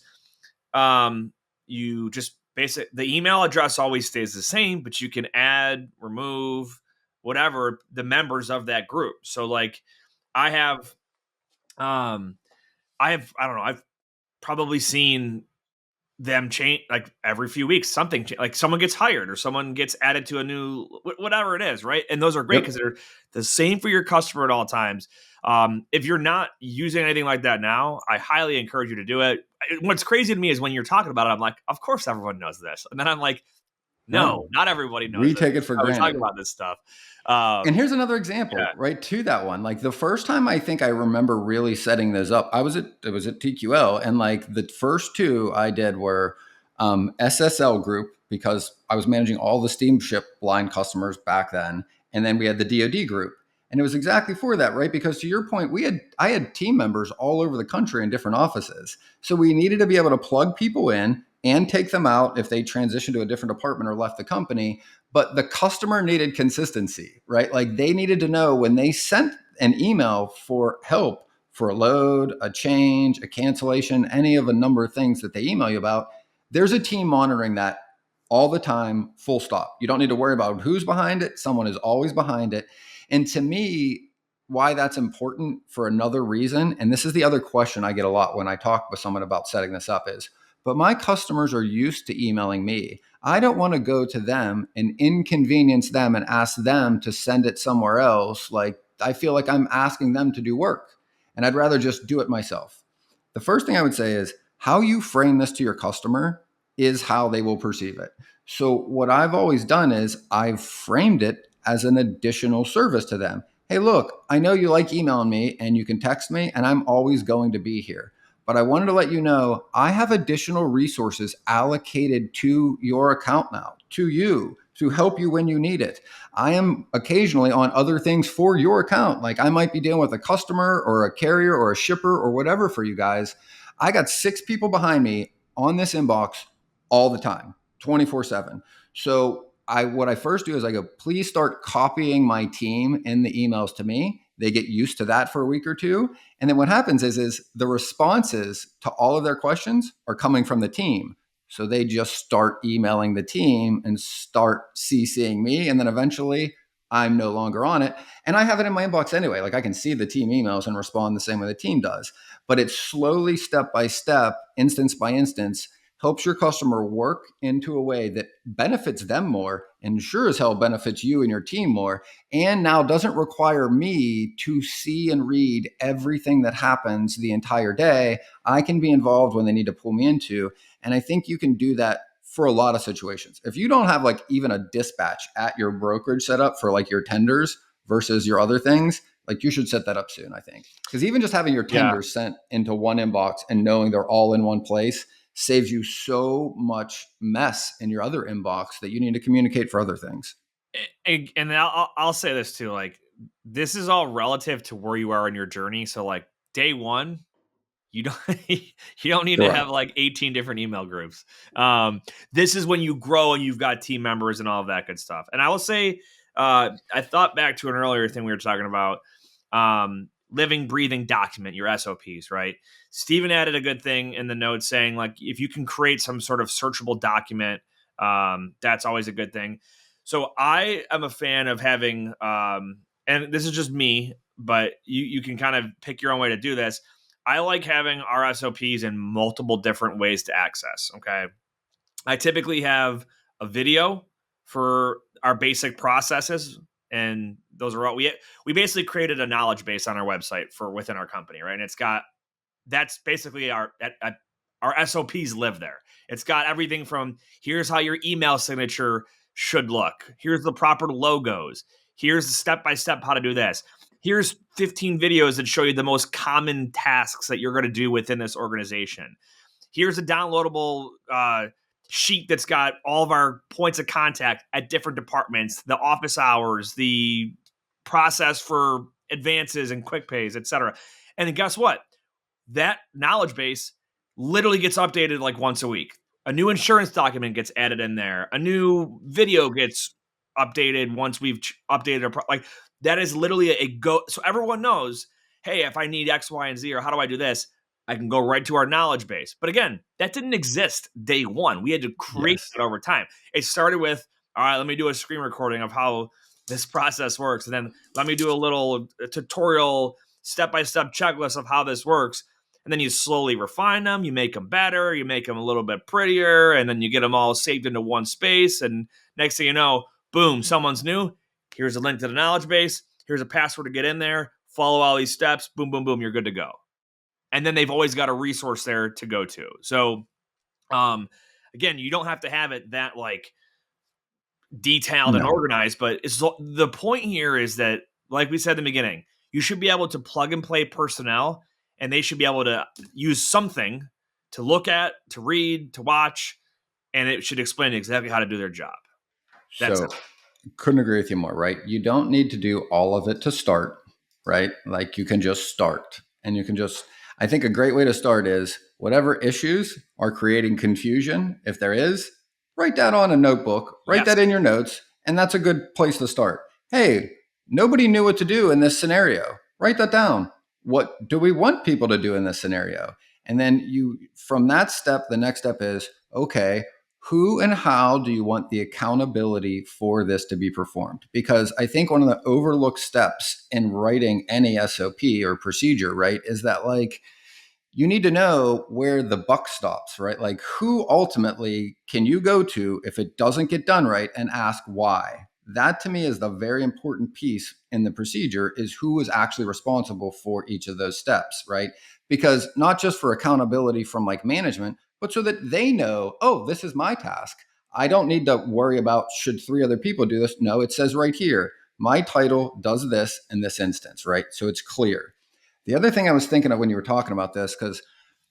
[SPEAKER 1] you just the email address always stays the same, but you can add, remove, whatever the members of that group. So like I have um I don't know, I've probably seen them change like every few weeks, something like someone gets hired or someone gets added to a new whatever it is, right? And those are great because
[SPEAKER 2] Yep.
[SPEAKER 1] they're the same for your customer at all times. If you're not using anything like that now, I highly encourage you to do it. What's crazy to me is when you're talking about it, I'm like, of course everyone knows this, and then I'm like,
[SPEAKER 2] No,
[SPEAKER 1] no, not everybody knows
[SPEAKER 2] we
[SPEAKER 1] this.
[SPEAKER 2] take it for
[SPEAKER 1] We're talking
[SPEAKER 2] granted.
[SPEAKER 1] about this stuff.
[SPEAKER 2] And here's another
[SPEAKER 1] Yeah.
[SPEAKER 2] example, right to that one. Like the first time I think I remember really setting this up, it was at TQL, and like the first two I did were SSL group because I was managing all the steamship line customers back then, and then we had the DoD group, and it was exactly for that, right? Because to your point, I had team members all over the country in different offices, so we needed to be able to plug people in and take them out if they transitioned to a different department or left the company, but the customer needed consistency, right? Like they needed to know when they sent an email for help for a load, a change, a cancellation, any of a number of things that they email you about, there's a team monitoring that all the time, full stop. You don't need to worry about who's behind it. Someone is always behind it. And to me, why that's important for another reason, and this is the other question I get a lot when I talk with someone about setting this up is, but my customers are used to emailing me. I don't want to go to them and inconvenience them and ask them to send it somewhere else. Like I feel like I'm asking them to do work and I'd rather just do it myself. The first thing I would say is how you frame this to your customer is how they will perceive it. So what I've always done is I've framed it as an additional service to them. Hey, look, I know you like emailing me and you can text me and I'm always going to be here. But I wanted to let you know I have additional resources allocated to your account now, to you, to help you when you need it. I am occasionally on other things for your account. Like I might be dealing with a customer or a carrier or a shipper or whatever for you guys. I got 6 people behind me on this inbox all the time, 24/7. So what I first do is I go, please start copying my team in the emails to me. They get used to that for a week or two. And then what happens is the responses to all of their questions are coming from the team. So they just start emailing the team and start CCing me. And then eventually I'm no longer on it. And I have it in my inbox anyway. Like I can see the team emails and respond the same way the team does. But it's slowly, step by step, instance by instance, helps your customer work into a way that benefits them more and sure as hell benefits you and your team more, and now doesn't require me to see and read everything that happens the entire day. I can be involved when they need to pull me into. And I think you can do that for a lot of situations. If you don't have like even a dispatch at your brokerage set up for like your tenders versus your other things, like you should set that up soon, I think. Because even just having your
[SPEAKER 1] Yeah.
[SPEAKER 2] tenders sent into one inbox and knowing they're all in one place saves you so much mess in your other inbox that you need to communicate for other things.
[SPEAKER 1] And I'll say this too, like this is all relative to where you are in your journey. So like day one, you don't you don't need to have
[SPEAKER 2] Correct.
[SPEAKER 1] like 18 different email groups. This is when you grow and you've got team members and all of that good stuff. And I will say, I thought back to an earlier thing we were talking about, living, breathing document, your SOPs, right? Steven added a good thing in the notes saying like if you can create some sort of searchable document, that's always a good thing. So I am a fan of having, and this is just me, but you can kind of pick your own way to do this. I like having our SOPs in multiple different ways to access. Okay. I typically have a video for our basic processes. And those are all we basically created a knowledge base on our website for within our company, right? And it's got that's basically our SOPs live there. It's got everything from here's how your email signature should look. Here's the proper logos. Here's the step-by-step how to do this. Here's 15 videos that show you the most common tasks that you're going to do within this organization. Here's a downloadable sheet that's got all of our points of contact at different departments, the office hours, the process for advances and quick pays, etc. And then guess what? That knowledge base literally gets updated like once a week. A new insurance document gets added in there. A new video gets updated once we've updated like that is literally a go. So everyone knows, hey, if I need X, Y, and Z, or how do I do this? I can go right to our knowledge base. But again, that didn't exist day one. We had to create
[SPEAKER 2] Yes.
[SPEAKER 1] it over time. It started with, all right, let me do a screen recording of how this process works. And then let me do a little tutorial, step-by-step checklist of how this works. And then you slowly refine them. You make them better. You make them a little bit prettier. And then you get them all saved into one space. And next thing you know, boom, someone's new. Here's a link to the knowledge base. Here's a password to get in there. Follow all these steps. Boom, boom, boom. You're good to go. And then they've always got a resource there to go to. So, again, you don't have to have it that like detailed and organized, but the point here is that, like we said in the beginning, you should be able to plug and play personnel, and they should be able to use something to look at, to read, to watch, and it should explain exactly how to do their job. That's it.
[SPEAKER 2] Couldn't agree with you more, right? You don't need to do all of it to start, right? Like you can just start, and you can just, I think a great way to start is whatever issues are creating confusion, if there is, write that on a notebook, write that in your notes, and that's a good place to start. Hey, nobody knew what to do in this scenario. Write that down. What do we want people to do in this scenario? And then from that step, the next step is, okay, who and how do you want the accountability for this to be performed? Because I think one of the overlooked steps in writing any SOP or procedure, right, is that like you need to know where the buck stops, right? Like who ultimately can you go to if it doesn't get done right and ask why? That to me is the very important piece in the procedure is who is actually responsible for each of those steps, right? Because not just for accountability from like management, but so that they know, oh, this is my task. I don't need to worry about should 3 other people do this. No, it says right here, my title does this in this instance, right? So it's clear. The other thing I was thinking of when you were talking about this, because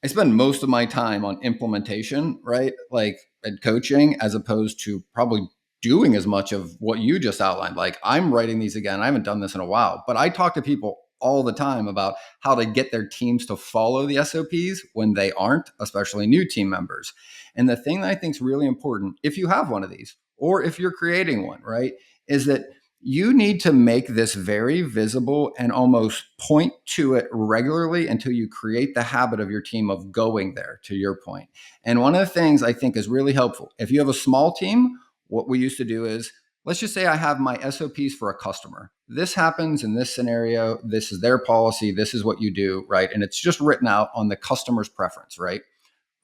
[SPEAKER 2] I spend most of my time on implementation, right? Like and coaching, as opposed to probably doing as much of what you just outlined. Like I'm writing these again. I haven't done this in a while, but I talk to people all the time about how to get their teams to follow the SOPs when they aren't, especially new team members. And the thing that I think is really important, if you have one of these, or if you're creating one, right, is that you need to make this very visible and almost point to it regularly until you create the habit of your team of going there, to your point. And one of the things I think is really helpful, if you have a small team, what we used to do is, let's just say I have my SOPs for a customer. This happens in this scenario. This is their policy. This is what you do, right? And it's just written out on the customer's preference, right?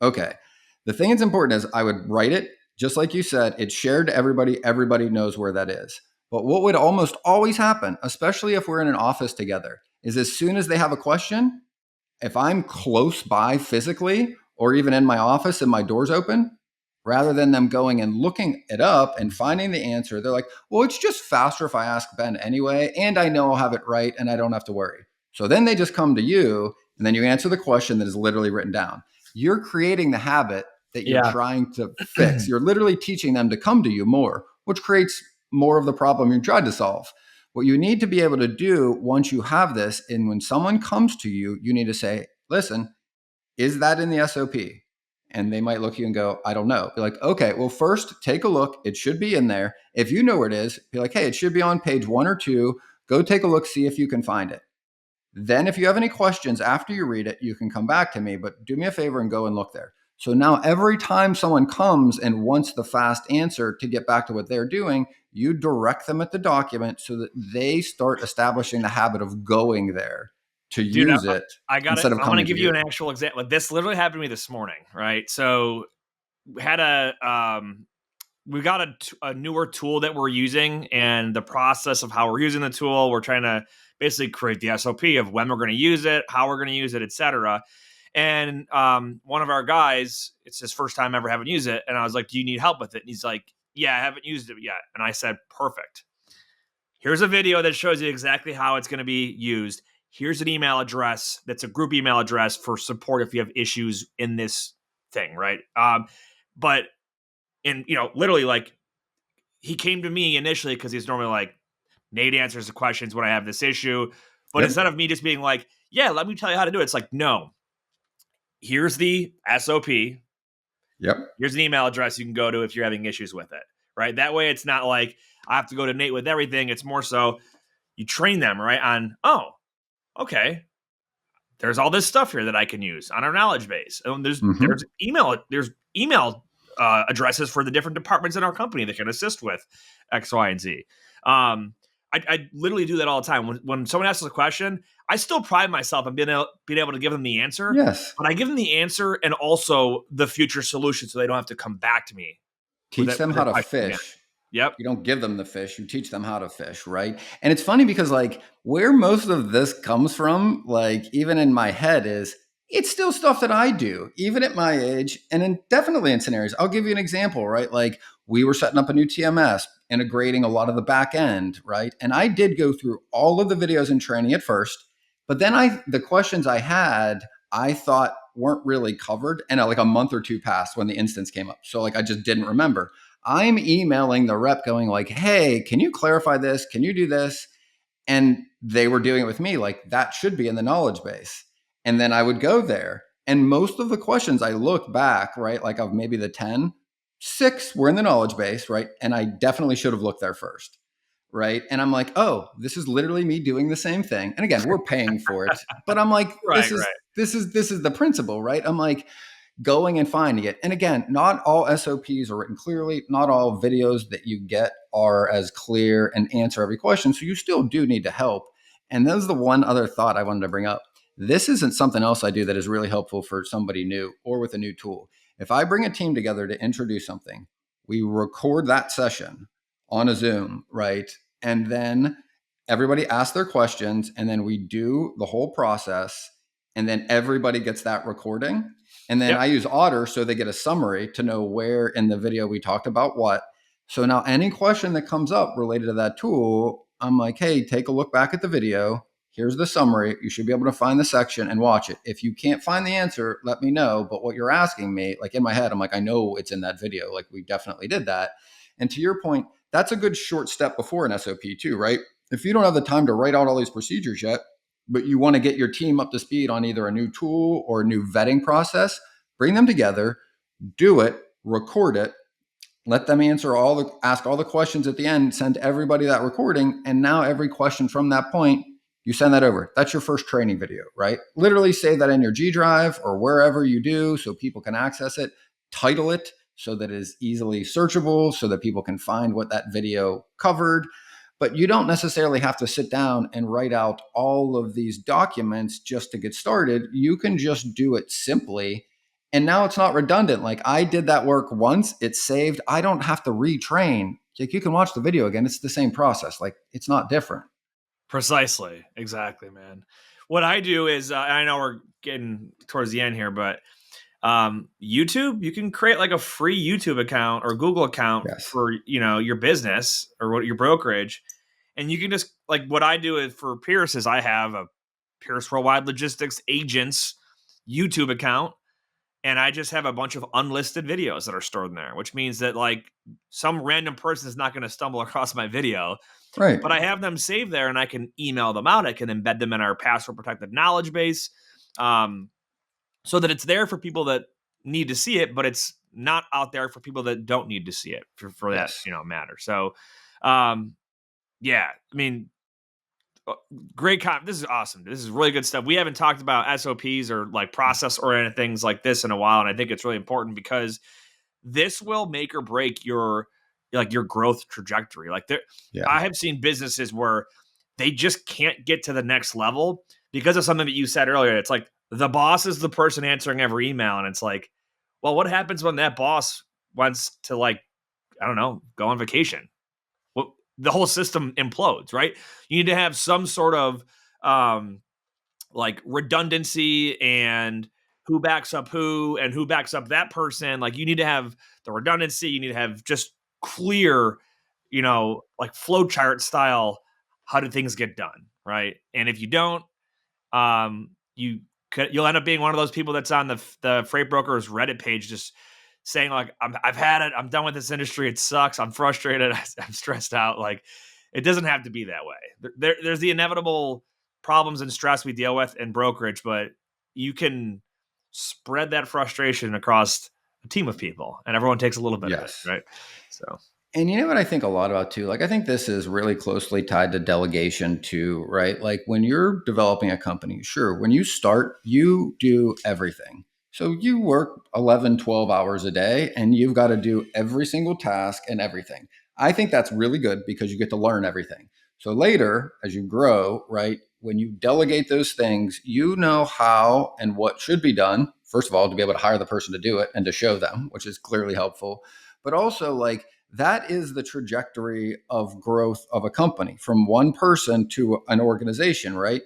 [SPEAKER 2] Okay. The thing that's important is I would write it, just like you said, it's shared to everybody. Everybody knows where that is. But what would almost always happen, especially if we're in an office together, is as soon as they have a question, if I'm close by physically or even in my office and my door's open, rather than them going and looking it up and finding the answer, they're like, well, it's just faster if I ask Ben anyway, and I know I'll have it right and I don't have to worry. So then they just come to you and then you answer the question that is literally written down. You're creating the habit that you're trying to fix. You're literally teaching them to come to you more, which creates more of the problem you tried to solve. What you need to be able to do once you have this, and when someone comes to you, you need to say, listen, is that in the SOP? And they might look at you and go, I don't know. Be like, okay, well, first take a look. It should be in there. If you know where it is, be like, hey, it should be on page 1 or 2. Go take a look, see if you can find it. Then if you have any questions after you read it, you can come back to me, but do me a favor and go and look there. So now every time someone comes and wants the fast answer to get back to what they're doing, you direct them at the document so that they start establishing the habit of going there to use it.
[SPEAKER 1] I got it. I'm going to give you an actual example. This literally happened to me this morning, right? So we had we got a newer tool that we're using, and the process of how we're using the tool, we're trying to basically create the SOP of when we're going to use it, how we're going to use it, etc. And one of our guys, it's his first time ever having used it. And I was like, do you need help with it? And he's like, yeah, I haven't used it yet. And I said, perfect. Here's a video that shows you exactly how it's going to be used. Here's an email address that's a group email address for support if you have issues in this thing, right? But literally, like, he came to me initially because he's normally like, Nate answers the questions when I have this issue. But
[SPEAKER 2] Yep.
[SPEAKER 1] instead of me just being like, yeah, let me tell you how to do it, it's like, no, here's the SOP.
[SPEAKER 2] Yep.
[SPEAKER 1] Here's an email address you can go to if you're having issues with it, right? That way it's not like I have to go to Nate with everything. It's more so you train them, right, on, oh, okay, there's all this stuff here that I can use on our knowledge base. And there's email addresses for the different departments in our company that can assist with X, Y, and Z. I literally do that all the time. When someone asks a question, I still pride myself on being able to give them the answer.
[SPEAKER 2] Yes.
[SPEAKER 1] But I give them the answer and also the future solution so they don't have to come back to me.
[SPEAKER 2] Teach them how to fish.
[SPEAKER 1] Again. Yep.
[SPEAKER 2] You don't give them the fish, you teach them how to fish, right? And it's funny because like where most of this comes from, like even in my head is it's still stuff that I do, even at my age and definitely in scenarios. I'll give you an example, right? Like we were setting up a new TMS, integrating a lot of the back end, right? And I did go through all of the videos and training at first, but then the questions I had, I thought weren't really covered. And like a month or two passed when the instance came up. So like I just didn't remember. I'm emailing the rep going like, hey, can you clarify this? Can you do this? And they were doing it with me like that should be in the knowledge base. And then I would go there. And most of the questions I look back, right? Like of maybe the 10, 6 were in the knowledge base, right? And I definitely should have looked there first. Right. And I'm like, oh, this is literally me doing the same thing. And again, we're paying for it. But I'm like, this is the principle, right? I'm like, going and finding it. And again, not all SOPs are written clearly. Not all videos that you get are as clear and answer every question. So you still do need to help. And that's the one other thought I wanted to bring up. This isn't something else I do that is really helpful for somebody new or with a new tool. If I bring a team together to introduce something, we record that session on a Zoom, right? And then everybody asks their questions and then we do the whole process and then everybody gets that recording. And then I use Otter so they get a summary to know where in the video we talked about what. So now any question that comes up related to that tool, I'm like, hey, take a look back at the video. Here's the summary. You should be able to find the section and watch it. If you can't find the answer, let me know. But what you're asking me, like in my head, I'm like, I know it's in that video. Like we definitely did that. And to your point, that's a good short step before an SOP too, right? If you don't have the time to write out all these procedures yet, but you want to get your team up to speed on either a new tool or a new vetting process, bring them together, do it, record it, let them ask all the questions at the end, send everybody that recording. And now every question from that point, you send that over. That's your first training video, right? Literally save that in your G Drive or wherever you do so people can access it, title it so that it is easily searchable so that people can find what that video covered. But you don't necessarily have to sit down and write out all of these documents just to get started. You can just do it simply. And now it's not redundant. Like I did that work once, it's saved. I don't have to retrain. Like you can watch the video again. It's the same process. Like it's not different.
[SPEAKER 1] Precisely. Exactly, man. What I do is, I know we're getting towards the end here, but YouTube, you can create like a free YouTube account or Google account for, your business or your brokerage. And you can just like what I do is for Pierce is I have a Pierce Worldwide Logistics Agents YouTube account. And I just have a bunch of unlisted videos that are stored in there, which means that like some random person is not going to stumble across my video.
[SPEAKER 2] Right.
[SPEAKER 1] But I have them saved there and I can email them out. I can embed them in our password protected knowledge base. So that it's there for people that need to see it, but it's not out there for people that don't need to see it for that, matter. So, yeah, I mean, great. This is awesome. This is really good stuff. We haven't talked about SOPs or like process oriented things like this in a while. And I think it's really important because this will make or break your growth trajectory. Like I have seen businesses where they just can't get to the next level because of something that you said earlier. It's like the boss is the person answering every email. And it's like, well, what happens when that boss wants to go on vacation? Well, the whole system implodes, right? You need to have some sort of redundancy and who backs up who and who backs up that person. Like you need to have the redundancy. You need to have just clear, like flowchart style. How do things get done, right? And if you don't, you'll end up being one of those people that's on the freight brokers Reddit page, just saying like, I've had it. I'm done with this industry. It sucks. I'm frustrated. I'm stressed out. Like it doesn't have to be that way. There's the inevitable problems and stress we deal with in brokerage, but you can spread that frustration across a team of people and everyone takes a little bit of it, right? So.
[SPEAKER 2] And you know what I think a lot about too? Like, I think this is really closely tied to delegation too, right? Like when you're developing a company, sure, when you start, you do everything. So you work 11, 12 hours a day and you've got to do every single task and everything. I think that's really good because you get to learn everything. So later, as you grow, right, when you delegate those things, you know how and what should be done. First of all, to be able to hire the person to do it and to show them, which is clearly helpful. But also, like, that is the trajectory of growth of a company from one person to an organization, right?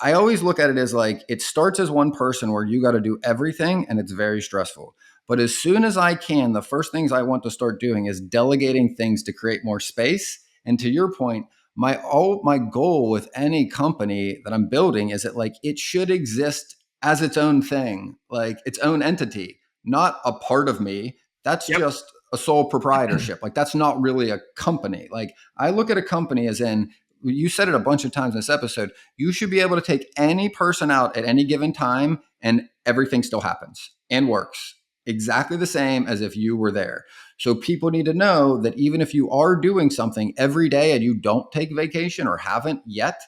[SPEAKER 2] I always look at it as like it starts as one person where you got to do everything and it's very stressful. But as soon as I can, the first things I want to start doing is delegating things to create more space. And to your point, my goal with any company that I'm building is that like it should exist as its own thing, like its own entity, not a part of me. That's just a sole proprietorship. Like that's not really a company. Like I look at a company as in, you said it a bunch of times in this episode, you should be able to take any person out at any given time and everything still happens and works exactly the same as if you were there. So people need to know that even if you are doing something every day and you don't take vacation or haven't yet,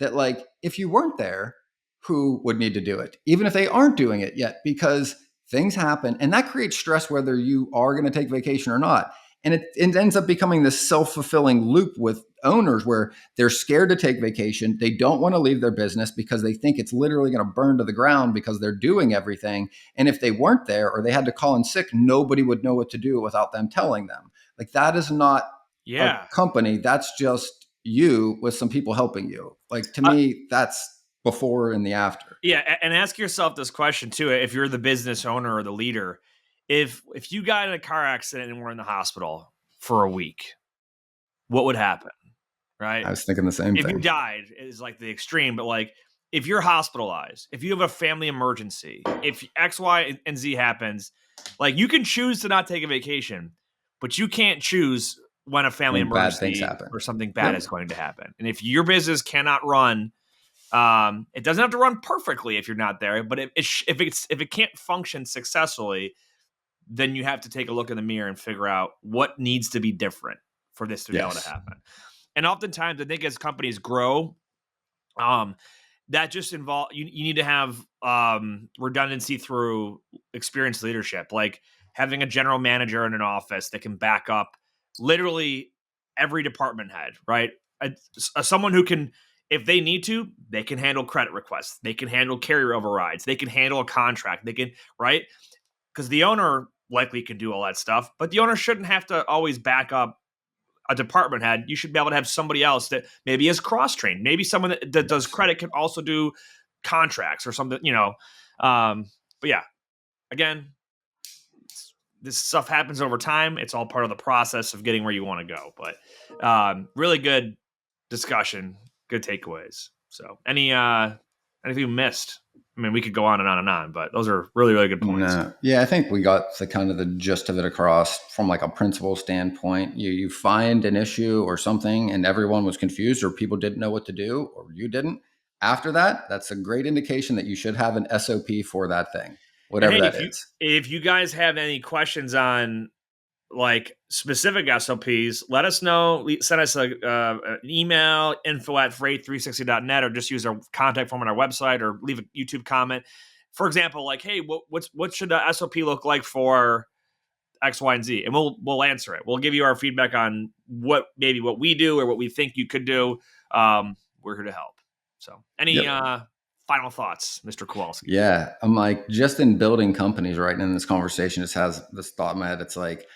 [SPEAKER 2] that like if you weren't there, who would need to do it? Even if they aren't doing it yet, because things happen and that creates stress whether you are going to take vacation or not. And it ends up becoming this self-fulfilling loop with owners where they're scared to take vacation. They don't want to leave their business because they think it's literally going to burn to the ground because they're doing everything. And if they weren't there or they had to call in sick, nobody would know what to do without them telling them. Like that is not a company. That's just you with some people helping you. Like to me, that's before and the after.
[SPEAKER 1] Yeah. And ask yourself this question too. If you're the business owner or the leader, if you got in a car accident and were in the hospital for a week, what would happen? Right?
[SPEAKER 2] I was thinking the same thing.
[SPEAKER 1] If you died is like the extreme, but like if you're hospitalized, if you have a family emergency, if X, Y, and Z happens, like you can choose to not take a vacation, but you can't choose when a family emergency or something bad is going to happen. And if your business cannot run, it doesn't have to run perfectly if you're not there, but if it can't function successfully, then you have to take a look in the mirror and figure out what needs to be different for this to be able to happen. And oftentimes, I think as companies grow, that just involves you need to have redundancy through experienced leadership, like having a general manager in an office that can back up literally every department head, right? Someone who can, if they need to, they can handle credit requests, they can handle carrier overrides, they can handle a contract, they can, right? Because the owner likely can do all that stuff, but the owner shouldn't have to always back up a department head. You should be able to have somebody else that maybe is cross-trained. Maybe someone that does credit can also do contracts or something, But yeah, again, this stuff happens over time. It's all part of the process of getting where you want to go. But really good discussion, good takeaways. So anything we missed? I mean, we could go on and on and on, but those are really, really good points.
[SPEAKER 2] Yeah, I think we got the kind of the gist of it across from like a principle standpoint. You find an issue or something and everyone was confused or people didn't know what to do or you didn't. After that, that's a great indication that you should have an SOP for that thing, whatever that is.
[SPEAKER 1] If you guys have any questions on like specific SOPs, let us know. Send us an email, info@freight360.net, or just use our contact form on our website or leave a YouTube comment. For example, like, hey, what should the SOP look like for X, Y, and Z? And we'll answer it. We'll give you our feedback on what we do or what we think you could do. We're here to help. So any final thoughts, Mr. Kowalski?
[SPEAKER 2] Yeah, I'm like, just in building companies, right? And in this conversation, just has this thought in my head. It's like,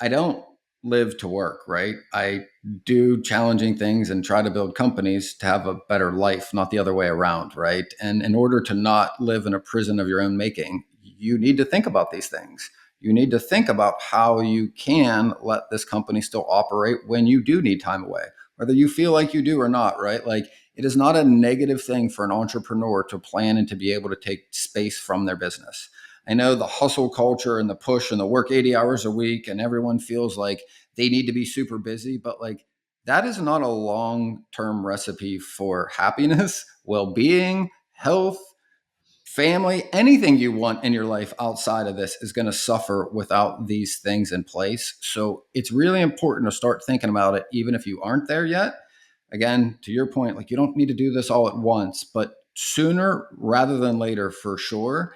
[SPEAKER 2] I don't live to work, right? I do challenging things and try to build companies to have a better life, not the other way around, right? And in order to not live in a prison of your own making, you need to think about these things. You need to think about how you can let this company still operate when you do need time away, whether you feel like you do or not, right? Like, it is not a negative thing for an entrepreneur to plan and to be able to take space from their business. I know the hustle culture and the push and the work 80 hours a week, and everyone feels like they need to be super busy, but like, that is not a long-term recipe for happiness, well-being, health, family. Anything you want in your life outside of this is going to suffer without these things in place. So it's really important to start thinking about it, even if you aren't there yet. Again, to your point, like, you don't need to do this all at once, but sooner rather than later for sure.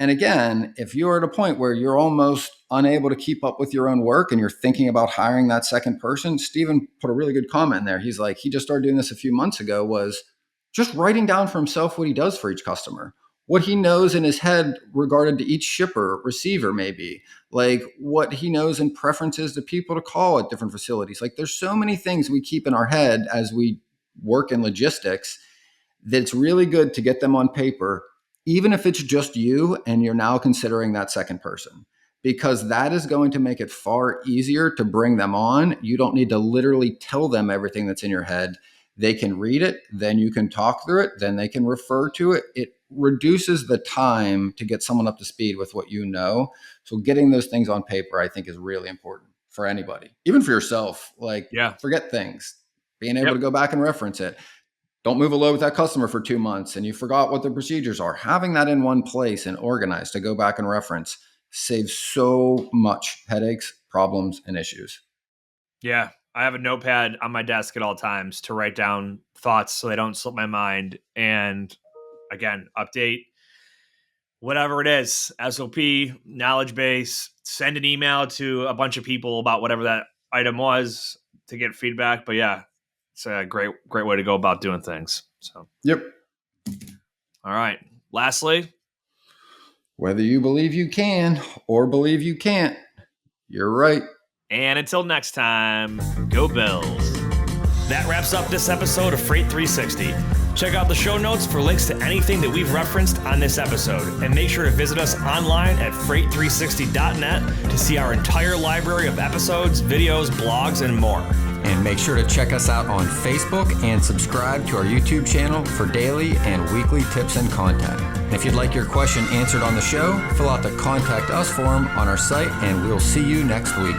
[SPEAKER 2] And again, if you're at a point where you're almost unable to keep up with your own work and you're thinking about hiring that second person, Stephen put a really good comment in there. He's like, he just started doing this a few months ago, was just writing down for himself what he does for each customer, what he knows in his head regarding to each shipper, receiver, maybe, like what he knows in preferences to people to call at different facilities. Like, there's so many things we keep in our head as we work in logistics that it's really good to get them on paper, even if it's just you and you're now considering that second person, because that is going to make it far easier to bring them on. You don't need to literally tell them everything that's in your head. They can read it, then you can talk through it, then they can refer to it. It reduces the time to get someone up to speed with what you know. So getting those things on paper, I think, is really important for anybody, even for yourself. Like, forget things, being able to go back and reference it. Don't move a load with that customer for 2 months and you forgot what the procedures are. Having that in one place and organized to go back and reference saves so much headaches, problems, and issues.
[SPEAKER 1] Yeah. I have a notepad on my desk at all times to write down thoughts so they don't slip my mind. And again, update whatever it is, SOP, knowledge base, send an email to a bunch of people about whatever that item was to get feedback. But yeah, it's a great way to go about doing things. So,
[SPEAKER 2] yep.
[SPEAKER 1] All right. Lastly,
[SPEAKER 2] whether you believe you can or believe you can't, you're right.
[SPEAKER 1] And until next time, go Bills. That wraps up this episode of Freight 360. Check out the show notes for links to anything that we've referenced on this episode. And make sure to visit us online at freight360.net to see our entire library of episodes, videos, blogs, and more.
[SPEAKER 2] And make sure to check us out on Facebook and subscribe to our YouTube channel for daily and weekly tips and content. And if you'd like your question answered on the show, fill out the Contact Us form on our site, and we'll see you next week.